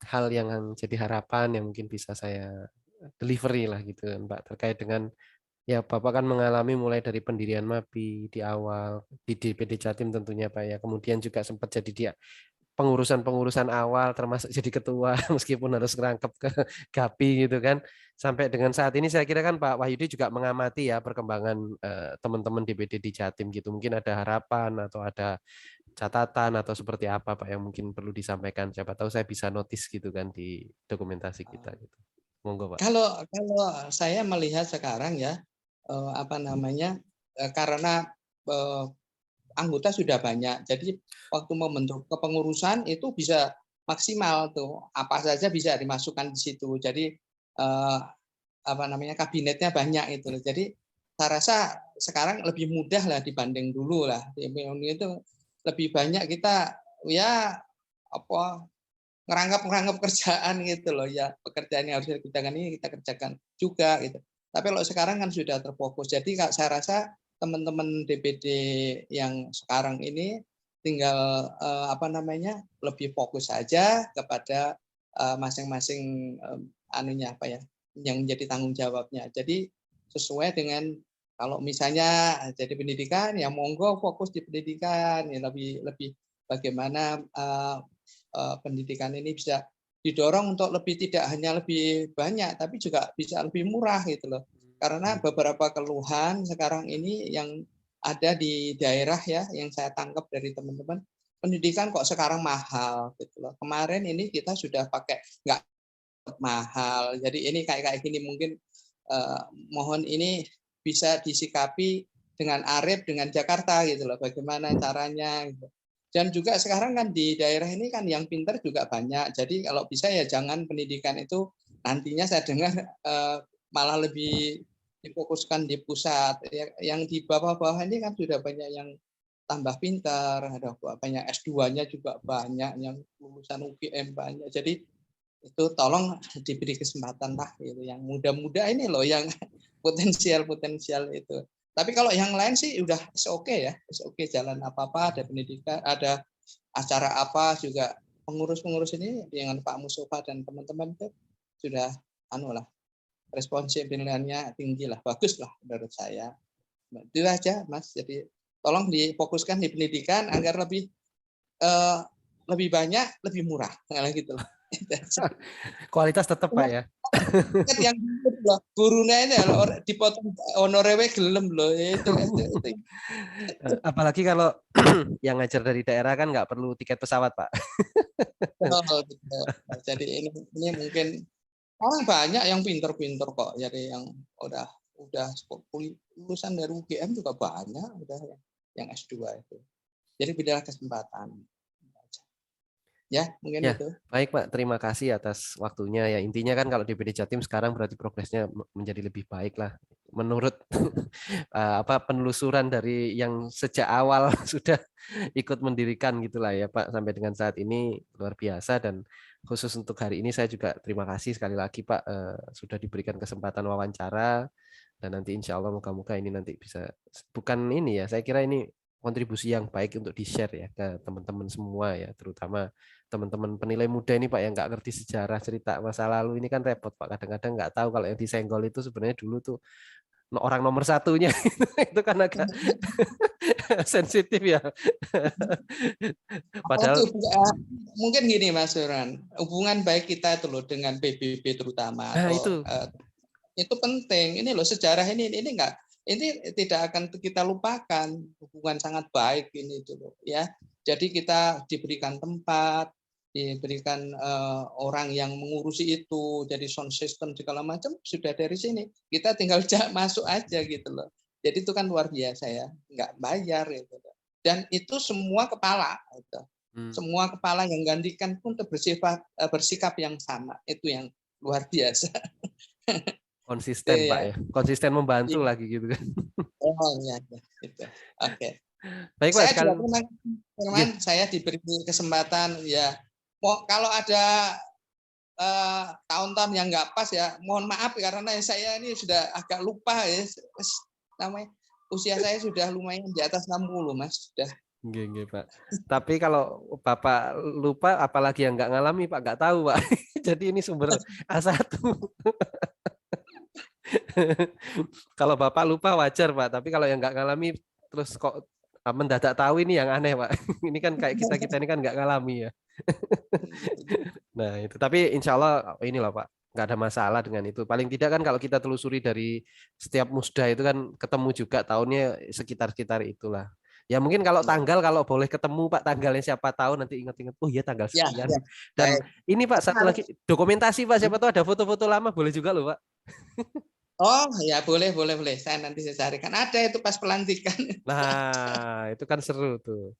hal yang jadi harapan yang mungkin bisa saya delivery lah gitu Pak terkait dengan ya Bapak kan mengalami mulai dari pendirian MAPI di awal di DPD Jatim tentunya Pak ya. Kemudian juga sempat jadi dia pengurusan awal termasuk jadi ketua meskipun harus ngerangkep ke GAPI gitu kan. Sampai dengan saat ini saya kira kan Pak Wahyudi juga mengamati ya perkembangan teman-teman DPD di Jatim gitu. Mungkin ada harapan atau ada catatan atau seperti apa Pak yang mungkin perlu disampaikan. Siapa tahu saya bisa notice gitu kan di dokumentasi kita gitu. Monggo Pak. Kalau saya melihat sekarang ya apa namanya karena anggota sudah banyak, jadi waktu membentuk kepengurusan itu bisa maksimal tuh apa saja bisa dimasukkan di situ. Jadi apa namanya kabinetnya banyak itu. Jadi saya rasa sekarang lebih mudah lah dibanding dulu lah. Itu lebih banyak kita ya apa ngerangkap kerjaan gitu loh ya, pekerjaan yang harus dikerjakan ini kita kerjakan juga gitu. Tapi kalau sekarang kan sudah terfokus. Jadi saya rasa teman-teman DPD yang sekarang ini tinggal apa namanya lebih fokus saja kepada masing-masing anunya apa ya yang menjadi tanggung jawabnya. Jadi sesuai dengan Kalau misalnya jadi pendidikan, ya monggo fokus di pendidikan, ya lebih lebih bagaimana pendidikan ini bisa didorong untuk lebih tidak hanya lebih banyak, tapi juga bisa lebih murah gitu loh. Karena beberapa keluhan sekarang ini yang ada di daerah ya, yang saya tangkap dari teman-teman, pendidikan kok sekarang mahal gitu loh. Kemarin ini kita sudah pakai nggak mahal. Jadi ini kayak gini mungkin mohon ini bisa disikapi dengan arif dengan Jakarta gitu loh. Bagaimana caranya gitu. Dan juga sekarang kan di daerah ini kan yang pintar juga banyak. Jadi kalau bisa ya jangan pendidikan itu nantinya saya dengar malah lebih difokuskan di pusat. Yang di bawah-bawah ini kan sudah banyak yang tambah pintar, ada banyak S2-nya juga banyak, yang lulusan UGM banyak. Jadi itu tolong diberi kesempatan lah gitu, yang muda-muda ini loh yang potensial itu. Tapi kalau yang lain sih udah oke ya, oke jalan apa-apa, ada pendidikan, ada acara apa juga pengurus-pengurus ini dengan Pak Mustafa dan teman-teman itu sudah lah responsibilitasnya tinggi lah, bagus lah menurut saya. Itu aja Mas. Jadi tolong difokuskan di pendidikan agar lebih banyak, lebih murah, gitu lah. Kualitas tetap Pak ya. Yang gurunya ini dipotong honornya gelem loh itu. Apalagi kalau yang ngajar dari daerah kan nggak perlu tiket pesawat Pak. Gitu. Jadi ini mungkin orang banyak yang pinter-pinter kok, jadi yang udah lulusan dari UGM juga banyak, udah yang S2 itu. Jadi berilah kesempatan. Ya, mungkin ya, itu. Baik Pak, terima kasih atas waktunya. Ya intinya kan kalau DPD Jatim sekarang berarti progresnya menjadi lebih baik lah. Menurut penelusuran dari yang sejak awal sudah ikut mendirikan gitulah ya Pak, sampai dengan saat ini luar biasa. Dan khusus untuk hari ini saya juga terima kasih sekali lagi Pak, sudah diberikan kesempatan wawancara. Dan nanti insya Allah moga-moga ini nanti bisa, bukan ini ya, saya kira ini kontribusi yang baik untuk di-share ya ke teman-teman semua ya, terutama teman-teman penilai muda ini Pak yang nggak ngerti sejarah cerita masa lalu ini kan repot Pak, kadang-kadang nggak tahu kalau yang disenggol itu sebenarnya dulu tuh orang nomor satunya itu kan agak sensitif ya. Padahal mungkin gini Mas Suran, hubungan baik kita itu loh dengan PBB terutama atau itu penting. Ini loh sejarah ini enggak, ini tidak akan kita lupakan, hubungan sangat baik ini itu loh ya. Jadi kita diberikan tempat, diberikan orang yang mengurusi itu, jadi sound system segala macam sudah dari sini. Kita tinggal masuk aja gitu loh. Jadi itu kan luar biasa ya, nggak bayar gitu. Dan itu semua kepala gitu. Semua kepala yang gantikan pun bersikap yang sama. Itu yang luar biasa. Konsisten Pak ya, konsisten membantu lagi gitu kan. Oh iya, gitu. Oke. Baik Pak, Saya juga terima kasih saya diberi kesempatan ya. Kalau ada tahun-tahun yang nggak pas ya, mohon maaf karena saya ini sudah agak lupa ya. Namanya usia saya sudah lumayan di atas 60 Mas, sudah. Nggih, Pak. Tapi kalau Bapak lupa, apalagi yang nggak ngalami, Pak, nggak tahu, Pak. Jadi ini sumber A1. Kalau Bapak lupa wajar, Pak. Tapi kalau yang nggak ngalami, terus kok mendadak tahu ini yang aneh, Pak. Ini kan kayak kita ini kan nggak ngalami ya. Nah itu. Tapi insya Allah ini loh Pak, nggak ada masalah dengan itu. Paling tidak kan kalau kita telusuri dari setiap musda itu kan ketemu juga tahunnya sekitar-sekitar itulah. Ya mungkin kalau tanggal kalau boleh ketemu Pak tanggalnya siapa tahu nanti ingat-ingat oh iya tanggal sekian. Ya. Dan ini Pak satu lagi dokumentasi Pak, siapa tahu ada foto-foto lama boleh juga loh Pak. Oh ya boleh. Saya nanti carikan. Ada itu pas pelantikan. Nah itu kan seru tuh.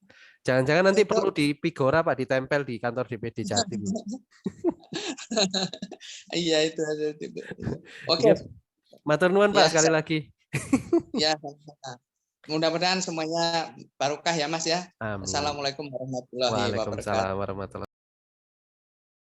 Jangan-jangan nanti perlu di Pigora Pak, ditempel di kantor DPD Jatim. Iya itu ada. Oke. Matur nuwun Pak sekali lagi. Ya. Mudah-mudahan semuanya barokah ya Mas ya. Amin. Assalamualaikum warahmatullahi wabarakatuh. Waalaikumsalam warahmatullahi wabarakatuh.